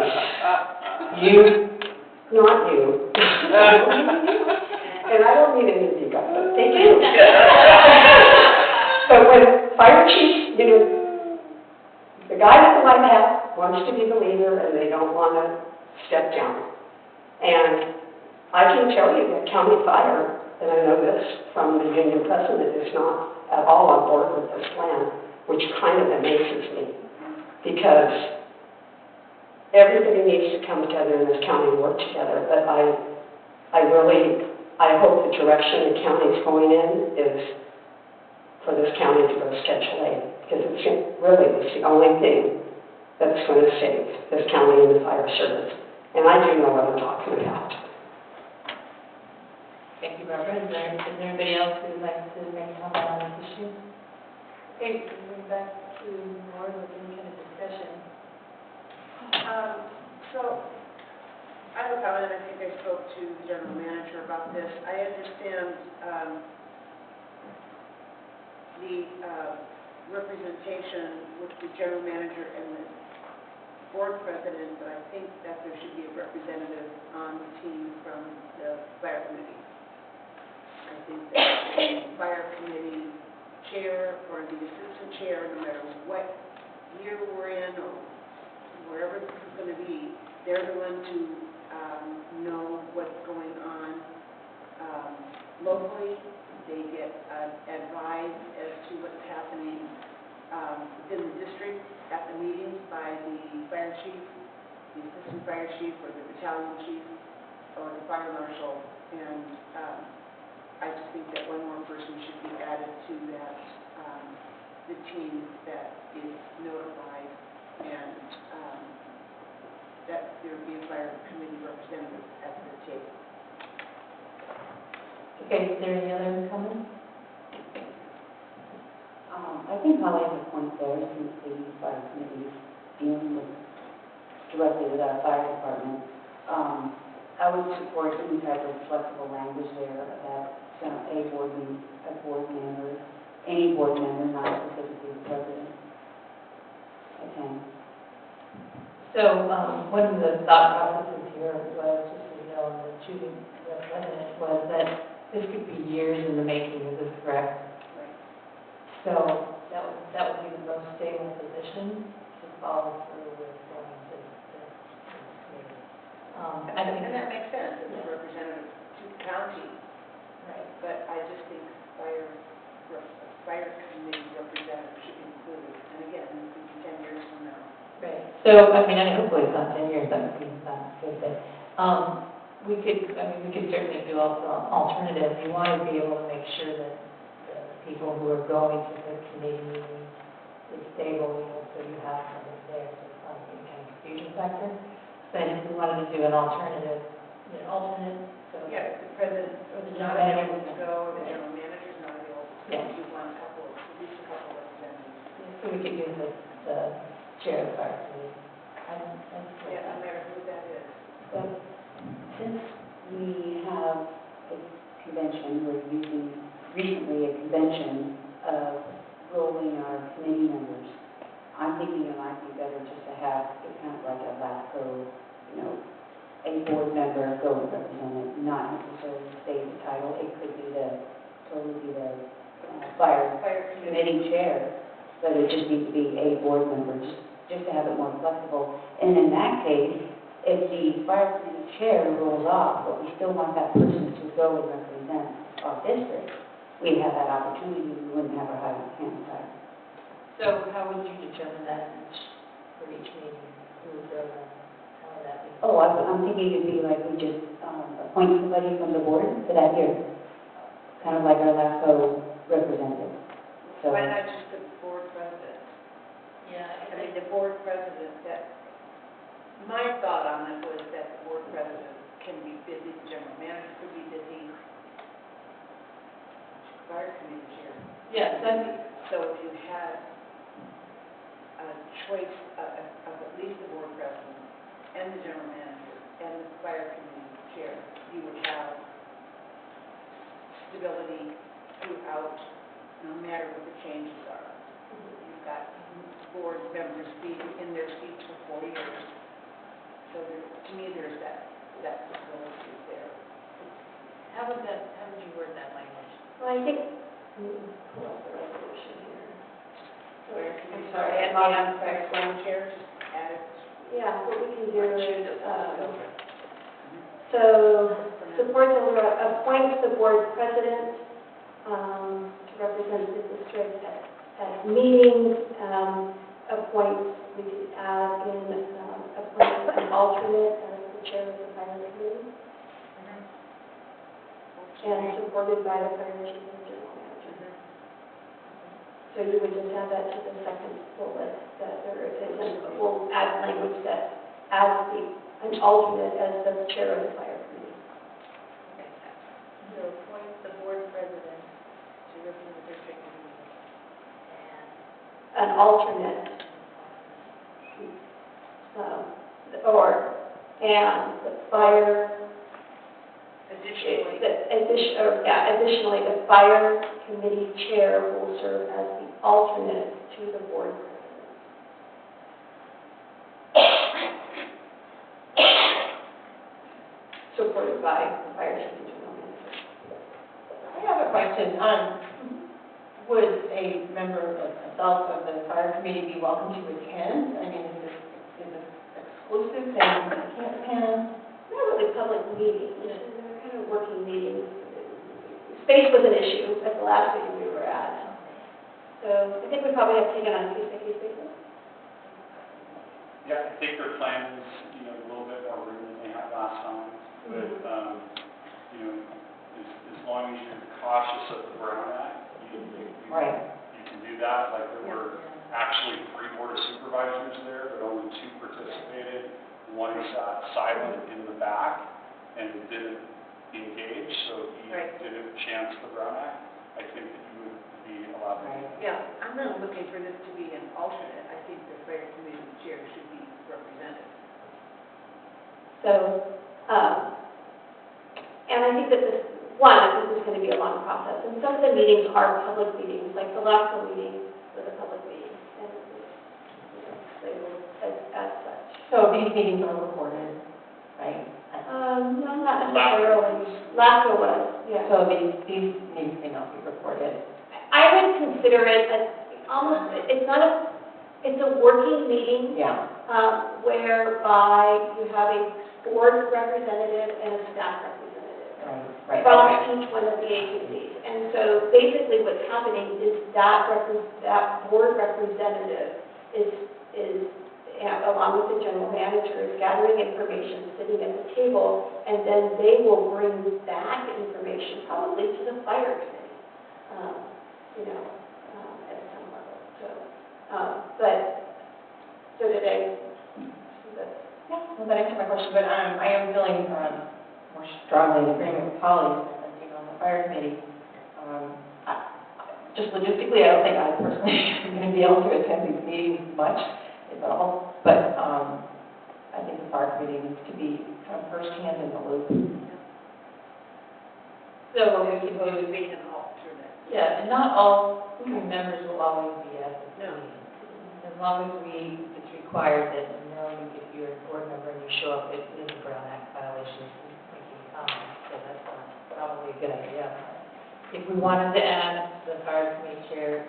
not you, and I don't mean any of you guys, but they do. But when fire chiefs, the guy with the white hat wants to be the leader and they don't want to step down. And I can tell you that county fire, and I know this from the union president, is not at all on board with this plan, which kind of amazes me, because everybody needs to come together in this county and work together. But I hope the direction the county is going in is for this county to go to Schedule A, because it's the only thing that's going to save this county and the fire service. And I do know what I'm talking about. Thank you, Barbara. Is there anybody else who would like to make a comment on this issue? Okay, moving back to board with any kind of discussion. So, I have a comment, I think I spoke to the general manager about this. I understand the representation with the general manager and the board president, but I think that there should be a representative on the team from the fire committee. I think that the fire committee chair or the assistant chair, no matter what year we're in or wherever this is going to be, they're the one to know what's going on locally. They get advised as to what's happening within the district at the meetings by the fire chief, the assistant fire chief, or the battalion chief, or the fire marshal. And I just think that one more person should be added to that, the team that is notified, and that there be a fire committee representative at the table. Okay, is there any other comments? I think Holly has a point there, since the fire committee is dealing with directly with our fire department. I would support any type of flexible language there that a board member, any board member, not specifically the president, attend. So, one of the thought processes here was, just so you know, in the choosing the president, was that this could be years in the making, is this correct? Right. So, that would be the most stable position to follow through with going to the committee. I think. And that makes sense, as a representative to the county, Right. but I just think fire committee representative should be included. And again, this could be 10 years from now. Right. So, I mean, and hopefully it's not 10 years, that would be not good, but, we could certainly do also an alternative. You want to be able to make sure that the people who are going to the committee meeting is stable, you know, so you have somebody there, so it's not any kind of confusion factor. But if we wanted to do an alternative, so. Yeah, if the president Or the is not general available to manager. go, or the general manager is not available to go, Yeah. you want at least a couple of representatives. So we could use the chair of the fire committee. Yeah, no matter who that is. But since we have a convention, we're using recently a convention of rolling our committee members, I'm thinking it might be better just to have it kind of like a LAFCO, you know, a board member go and represent it, not necessarily say the title. It could be fire committee chair, but it just needs to be a board member, just to have it more flexible. And in that case, if the fire committee chair rolls off, but we still want that person to go and represent our district, we have that opportunity, we wouldn't have our hands tied. So how would you determine that for each meeting? Who would go and how would that be? Oh, I'm thinking it'd be like we just appoint somebody from the board for that year, kind of like our LAFCO representative. So, Why not just the board president? Yeah, I mean, the board president, my thought on it was that the board president can be busy, the general manager could be busy, fire committee chair. Yes, So if you had a choice of at least the board president and the general manager and the fire committee chair, you would have stability throughout, no matter what the changes are. You've got board members being in their seats for 4 years. So to me, there's that stability there. how would you word that language? Well, I think, pull up the resolution here. I'm sorry, and the fire chairs added. Yeah, what we can do is, so, support appoints the board president to represent the district at meetings, appoints, we could add in, appoints an alternate as the chair of the fire committee, and supported by the fire chief and general manager. So you would just add that to the second bullet, that there is, and we'll add language that adds an alternate as the chair of the fire committee. So appoint the board president to represent the district meeting and An alternate, or And the fire, additionally, the fire committee chair will serve as the alternate to the board president. Supported by the fire chief and general manager. I have a question. Would a member of the fire committee be welcome to attend? I mean, is it exclusive and you can't attend? Not really public meetings, they're kind of working meetings. Space was an issue at the last meeting we were at. So I think we probably have taken on a case-by-case basis. Yeah, I think their plan is, a little bit more room than they had last time, but, as long as you're cautious of the Brown Act, you can do that. Like, there were actually 3 board of supervisors there, but only 2 participated. One sat silent in the back and didn't engage, so he didn't chance the Brown Act. I think that you would be allowed to do that. Yeah, I'm not looking for this to be an alternate. I think the fire committee chair should be represented. So, and I think that this is going to be a long process. And some of the meetings are public meetings, like the LAFCO meeting was a public meeting. And they will, as such. So these meetings are recorded, right? No, not necessarily. LAFCO was, yeah. So these meetings may not be recorded. I would consider it almost, it's a working meeting. Yeah. Whereby you have a board representative and a staff representative. Right. From each one of the agencies. And so basically what's happening is that board representative is along with the general manager, is gathering information, sitting at the table, and then they will bring back information, probably to the fire committee, at some level. So did I? Yeah, well, that answered my question, but I am feeling more strongly in agreement with Holly, as being on the fire committee. Just logistically, I don't think I personally am going to be able to attend these meetings much, if at all, but I think the fire committee needs to be kind of firsthand in the loop. So we can It would be an alternate. yeah, and not all members will always be at the No. meeting. As long as it's required that, if you're a board member and you show up, it is a Brown Act violation, making comments, so that's probably a good idea. If we wanted to add the fire committee chair,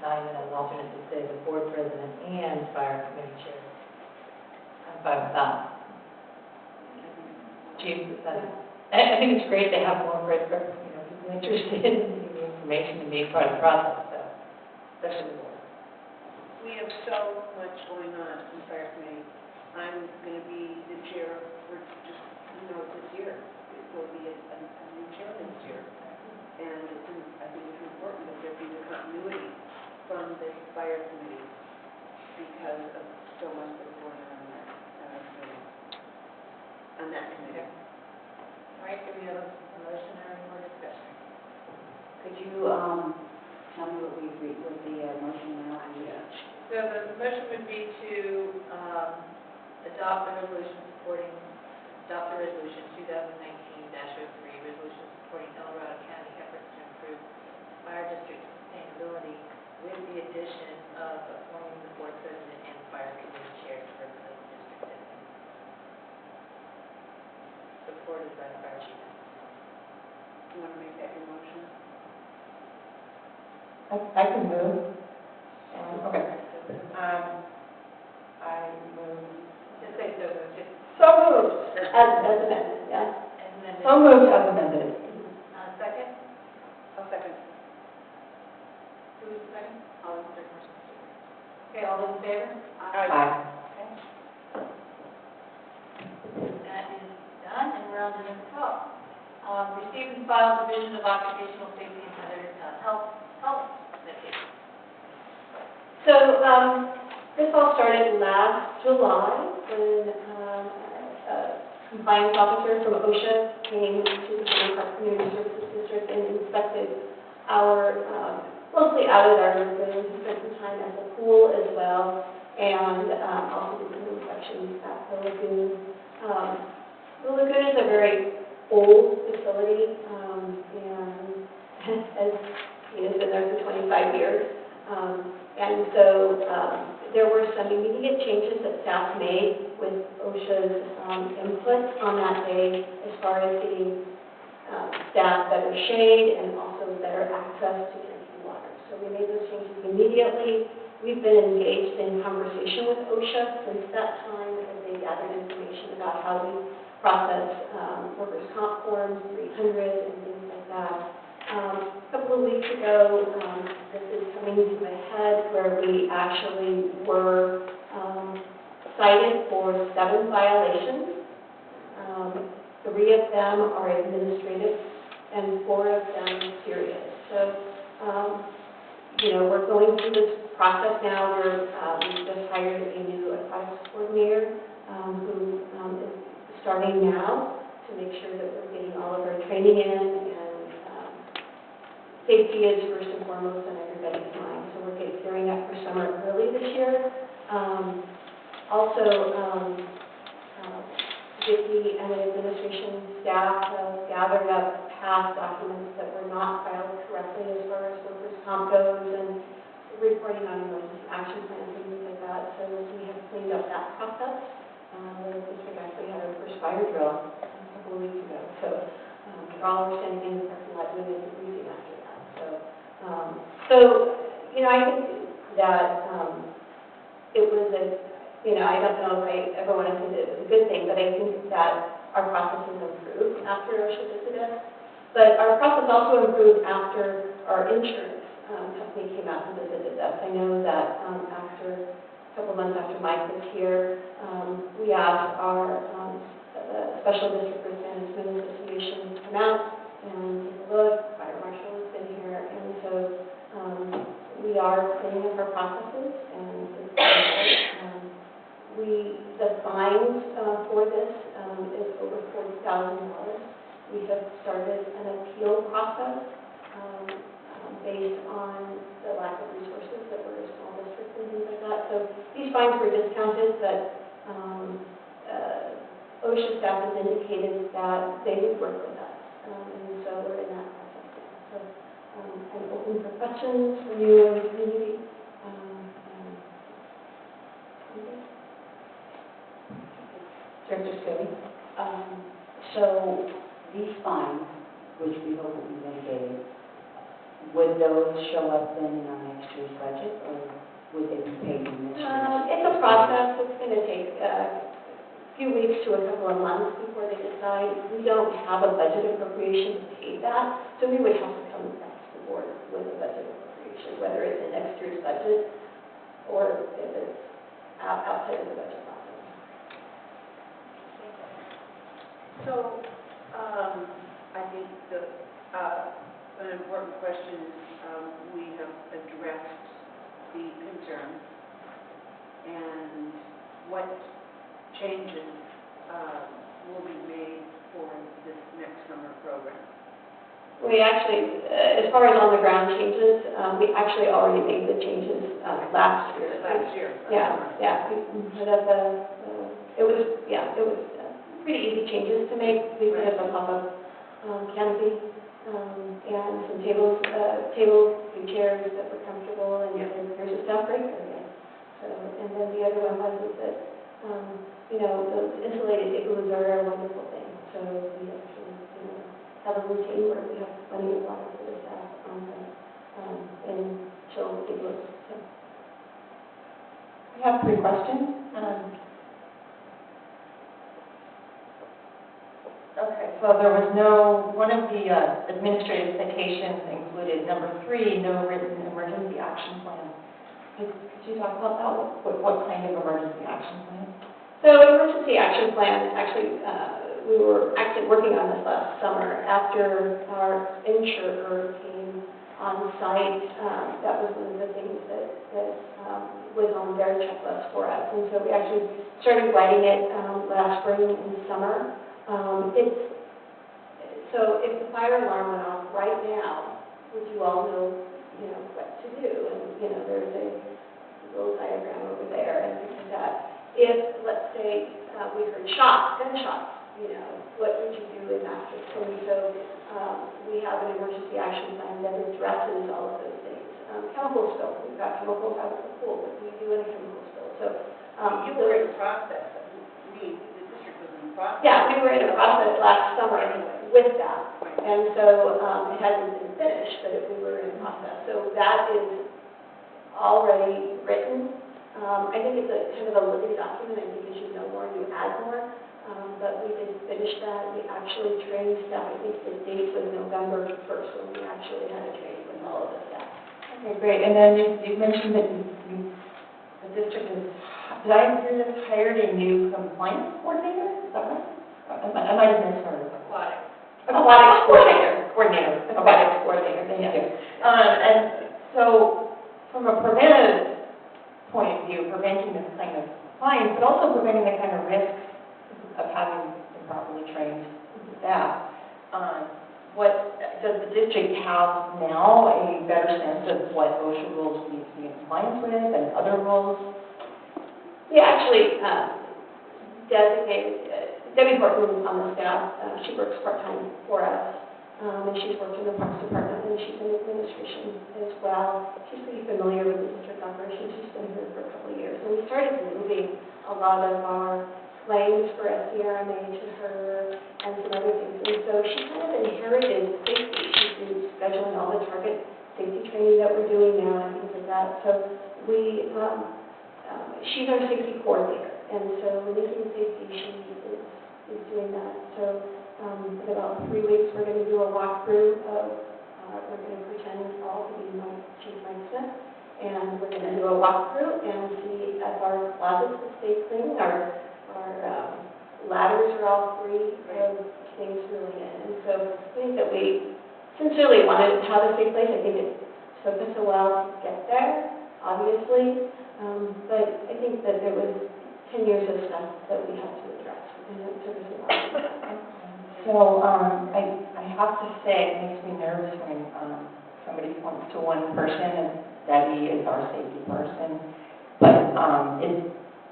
not even as an alternate, to say the board president and fire committee chair, I'm fine with that. Chief, I think it's great to have more people interested in the information and being part of the process, so, especially the board. We have so much going on in fire committee. I'm going to be the chair for just, this year. It will be a new chairman this year. And I think it's important that there be the continuity from the fire committee because of so much that's going on on that committee. All right, do we have a motion or any more discussion? Could you tell me what we agreed with the motion now? So the motion would be to adopt the resolution 2019-03, resolution supporting El Dorado County efforts to improve fire district sustainability with the addition of appointing the board president and fire committee chair to represent the district as supported by the fire chief. Do you want to make that your motion? I can move. Okay. I move. Just say so moved. So moved. As amended, yeah. And then So moved as amended. second? I'll second. Who was the second? All in favor? Okay, all those in favor? Aye. Okay. That is done, and we're on to number 12. Receive and file Division of Occupational Safety and Health Medication. So this all started last July when a compliance officer from OSHA came to the City Park Community Services District and inspected mostly out at our lagoon. He spent some time at the pool as well, and also did some inspections at the lagoon. The lagoon is a very old facility, and has, been there for 25 years. And so there were some immediate changes that staff made with OSHA's input on that day as far as getting staff better shade and also better access to drinking water. So we made those changes immediately. We've been engaged in conversation with OSHA since that time as they gathered information about how we process workers' comp forms, 300, and things like that. A couple of weeks ago, this is coming to a head where we actually were cited for 7 violations. 3 of them are administrative and 4 of them serious. So, we're going through this process now. We just hired a new aquatics coordinator who is starting now to make sure that we're getting all of our training in, and safety is first and foremost on everybody's mind. So we're gearing up for summer early this year. Vicki and the administration staff have gathered up past documents that were not filed correctly as far as workers' comp goes and reporting on emergency action plans and things like that. So we have cleaned up that process. The district actually had our first fire drill a couple of weeks ago. So we're all standing in the parking lot doing a debriefing after that. I think that it was I don't know if I ever want to say that it was a good thing, but I think that our process has improved after OSHA visited us. But our process also improved after our insurance company came out and visited us. I know that after a couple months after Mike was here, we asked our Special District Risk Management Association to come out and take a look. Fire Marshal has been here, and so we are cleaning up our processes, and it's the fines for this is over $40,000. We have started an appeal process based on the lack of resources that we're a small district and things like that. So these fines were discounted, but OSHA staff has indicated that they would work with us, and so we're in that process now. So I'm open for questions from you and the community. Director Scobie? So these fines, which we hope will be mitigated, would those show up then in our next year's budget, or would they be paid in this year? It's a process. It's going to take a few weeks to a couple of months before they decide. We don't have a budget appropriation to pay that, so we would have to come back to the board with a budget appropriation, whether it's in next year's budget or if it's outside of the budget process. So, I think an important question is, we have addressed the concern, and what changes will be made for this next summer program? We actually, as far as on-the-ground changes, we actually already made the changes last year. Yeah. We put up it was pretty easy changes to make. We put up a pop-up canopy and some tables, and chairs that were comfortable, and there's a staff break area. So, and then the other one was that, those insulated igloos are a wonderful thing. So we actually, have a routine where we have plenty of water for the staff in chill igloos. So. We have 3 questions. Okay, so there was one of the administrative citations included number 3, no written emergency action plan. Could you talk about that? What kind of emergency action plan? So emergency action plan, actually, we were actually working on this last summer after our insurer came on site. That was one of the things that was on their checklist for us. And so we actually started writing it last spring and summer. So if the fire alarm went off right now, which you all know, what to do, and there's a little diagram over there and things like that. If, let's say, we heard shots, gunshots, you know, what would you do in that case? And so we have an emergency action plan that addresses all of those things. Chemical spill, we've got chemicals out of the pool, what do you do in a chemical spill? So You were in the process, the district was in the process. yeah, we were in a process last summer with that. And so it hasn't been finished, but we were in a process. So that is already written. I think it's a kind of a living document. I think as you know more, you add more. But we did finish that. We actually trained staff. I think the date was November 1st when we actually had a training with all of the staff. Okay, great. And then you mentioned that the district has, did I hear this, hired a new compliance coordinator? Is that right? I might have misheard. Aquatics coordinator. Aquatics coordinator, thank you. And so, from a preventive point of view, preventing this kind of fines, but also preventing the kind of risks of having improperly trained staff, what, does the district have now a better sense of what OSHA rules we need to be in compliance with and other rules? We actually designated, Debbie Horton is on the staff. She works part-time for us, and she's worked in the Parks Department, and she's in administration as well. She's pretty familiar with the district operations. She's been here for a couple of years. And we started moving a lot of our claims for SDRMA to her and some other things. And so she kind of inherited safety. She's been scheduling all the target safety training that we're doing now and things like that. So we, she's our safety coordinator. And so anything safety, she is doing that. So in about 3 weeks, we're going to do a walkthrough of, we're going to pretend all to be Chief Mike Smith. And we're going to do a walkthrough and see if our closets stay clean, our ladders are all free of things really in. And so I think that we sincerely wanted to have a safe place. I think it took us a while to get there, obviously. But I think that there was 10 years of stuff that we had to address, and it took us a while to do that. So I have to say, it makes me nervous when somebody points to one person, and Debbie is our safety person. But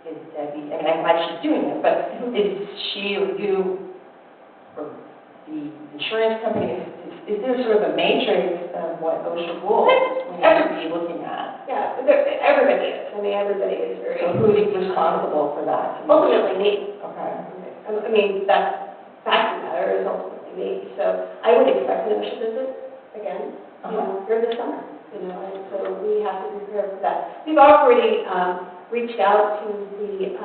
is Debbie, I mean, I'm glad she's doing it, but is she or you, or the insurance company, is there sort of a matrix of what OSHA rules we need to be looking at? Yeah, everybody is. I mean, everybody is very... So who's responsible for that? Ultimately me. Okay. I mean, that's fact of the matter is ultimately me. So I would expect an OSHA visit again, you know, during the summer, you know, and so we have to prepare for that. We've already reached out to the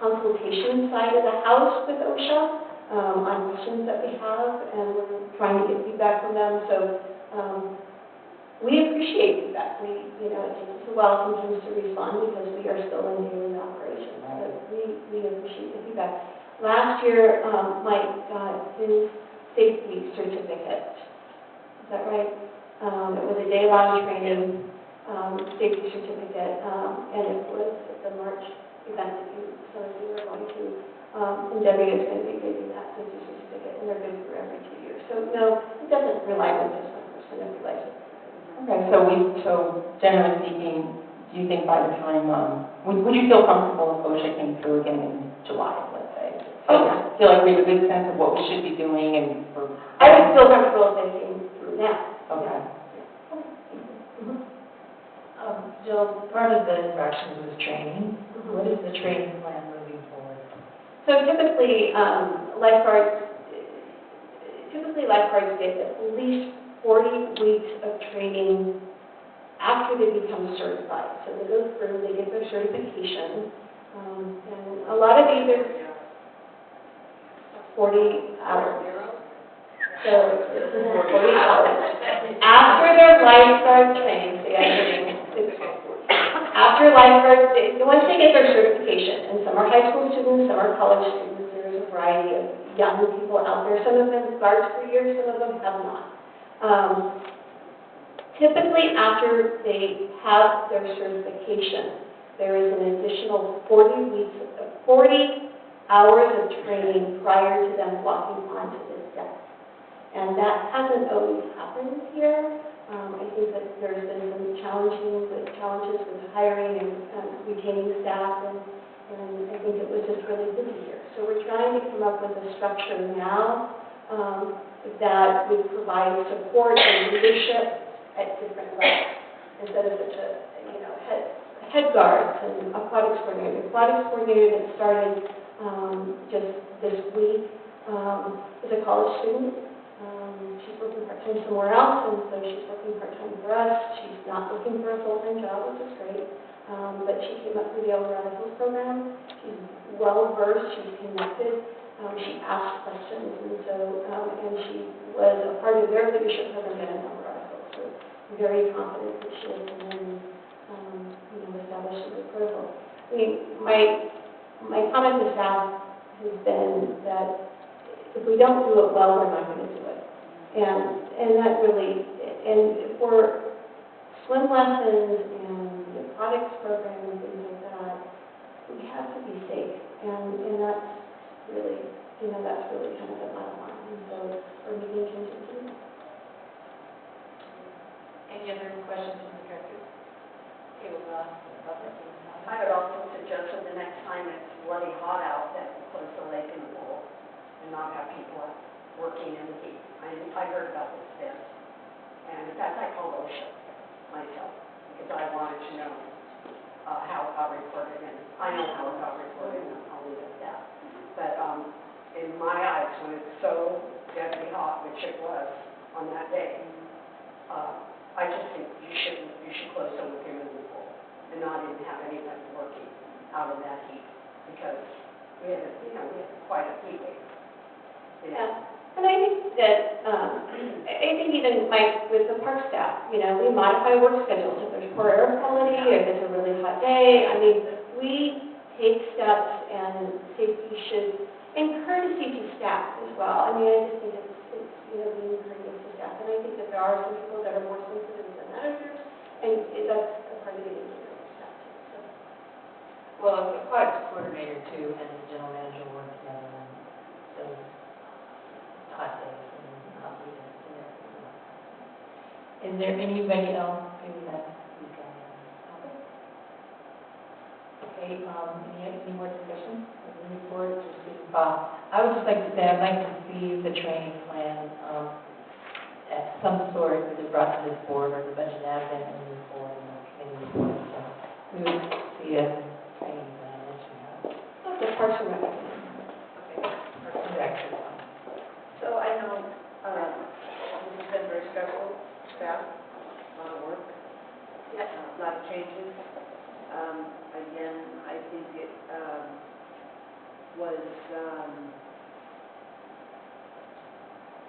consultation side of the house with OSHA on questions that we have, and we're trying to get feedback from them. So we appreciate feedback. You know, it takes us a while sometimes to respond because we are still in daily operations, but we appreciate the feedback. Last year, Mike got his safety certificate. Is that right? It was a day-long training safety certificate, and it was at the March event that some of you are going to. And Debbie is going to be giving that safety certificate, and they're good for every 2 years. So no, it doesn't rely on just one person, it relies on everybody. Okay, so generally speaking, do you think by the time, would you feel comfortable if OSHA came through again in July, let's say? Feel like we have a good sense of what we should be doing and for... I would feel comfortable if they came through now. Okay. Jill, part of the interactions was training. What is the training plan moving forward? So typically, lifeguards get at least 40 weeks of training after they become certified. So they go through, they get their certification, and a lot of these are 40 hours. So it's 40 hours. After their lifeguard training, after lifeguard, once they get their certification, and some are high school students, some are college students, there's a variety of young people out there. Some of them guards for years, some of them have not. Typically, after they have their certification, there is an additional 40 hours of training prior to them walking onto this deck. And that hasn't always happened here. I think that there's been some challenges with hiring and retaining staff, and I think it was just really busy here. So we're trying to come up with a structure now that would provide support and leadership at different levels, instead of such a, head guards and aquatics coordinator. The aquatics coordinator that started just this week is a college student. She's working part-time somewhere else, and so she's working part-time for us. She's not looking for a full-time job, which is great. But she came up through the Eldorado Hills program. She's well-versed, she's connected, she asked questions, and so, and she was a part of their leadership program in Eldorado Hills. So I'm very confident that she will come in and, establish a good protocol. I mean, my comment to staff has been that if we don't do it well, we're not going to do it. And that really, and for swim lessons and aquatics program and things like that, we have to be safe. And that's really, that's really kind of the bottom line. And so we're making contingencies. Any other questions from the directors? Okay, we'll go on to the public. I would also suggest that the next time it's bloody hot out, that we close the lake and the pool and not have people working in the heat. I heard about this event. And in fact, I called OSHA myself because I wanted to know how it got reported. And I know how it got reported, and I'll leave it at that. But in my eyes, when it's so deadly hot, which it was on that day, I just think you should close some of your moving pool and not even have anybody working out of that heat, because we have quite a heat wave. Yeah, and I think that, I think even with the park staff, we modify work schedules. If there's poor air quality, if it's a really hot day, I mean, we take steps, and safety should, and courtesy to staff as well. I mean, I just think it's being courteous to staff, and I think that there are some people that are more sensitive than others, and that's a part of getting to know staff too. So. Well, the aquatics coordinator too, and the general manager work together on those hot days and hot weekends and everything. Is there anybody else who has speak on this topic? Okay, any more discussion? Moving forward to Susan Bob. I would just like to say, I'd like to see the training plan at some sort that is brought to this board, or the budget admin and move forward in the committee report. So we would see a training plan that you have. The Parks and Rec. Okay, Parks and Rec is fine. So I know this has been very stressful, staff, a lot of work, a lot of changes. Again, I think it was,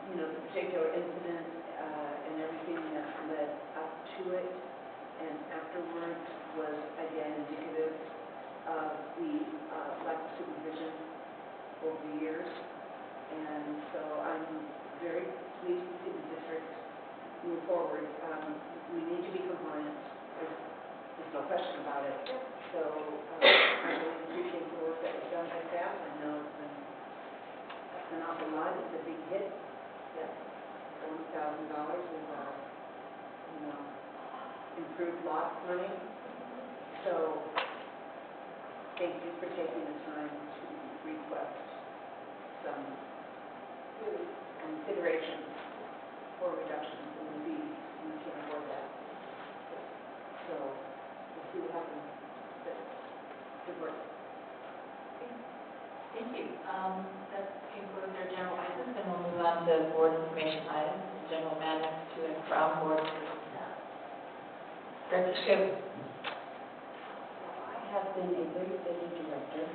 the particular incident and everything that led up to it and afterwards was, again, indicative of the lack of supervision over the years. And so I'm very pleased to see the district move forward. We need to be compliant. There's no question about it. So I really appreciate the work that was done by staff. I know it's been an awful lot. It's a big hit. Yes, $40,000 is improved lot money. So thank you for taking the time to request some consideration for reductions in the fees. We can afford that. So we'll see what happens. But good work. Thank you. That concludes our general business, and we'll move on to board information items, general matters to and from board personnel. Director Scoop. I have been a very busy director.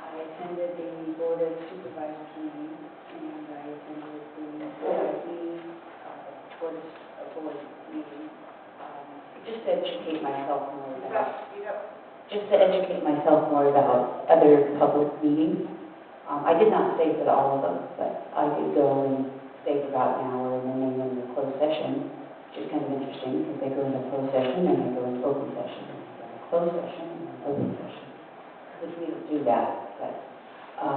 I attended the Board of Supervisors meeting, and I attended the board meeting, just to educate myself more about other public meetings. I did not stay for all of them, but I did go and stay for about an hour, and then they went into closed session, which is kind of interesting, because they go into closed session, and they go into open session, and they go into closed session, and then open session, which we don't do that. But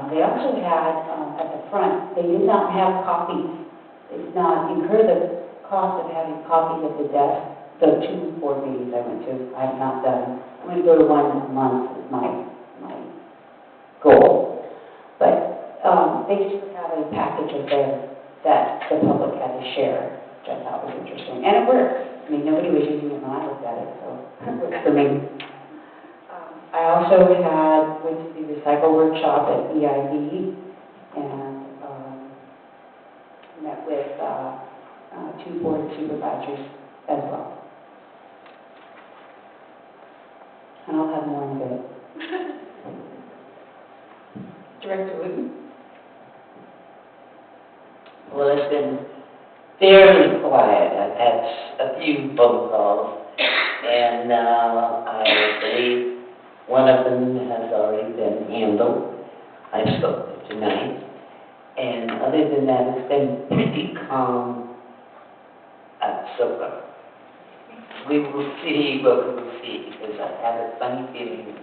they also had, at the front, they did not have copies. They did not incur the cost of having copies at the desk the 2 board meetings I went to, I have not done. I'm going to go to one a month is my goal. But they just have a package of there that the public had to share, which I thought was interesting. And it works. I mean, nobody was using it when I looked at it, so it works for me. I also went to the recycle workshop at EIB and met with 2 board supervisors as well. And I'll have more in a bit. Director Wooten? Well, it's been fairly quiet. I've had a few phone calls, and I believe one of them has already been handled. I spoke to tonight, and other than that, it's been pretty calm so far. We will see what we will see, because I have a funny feeling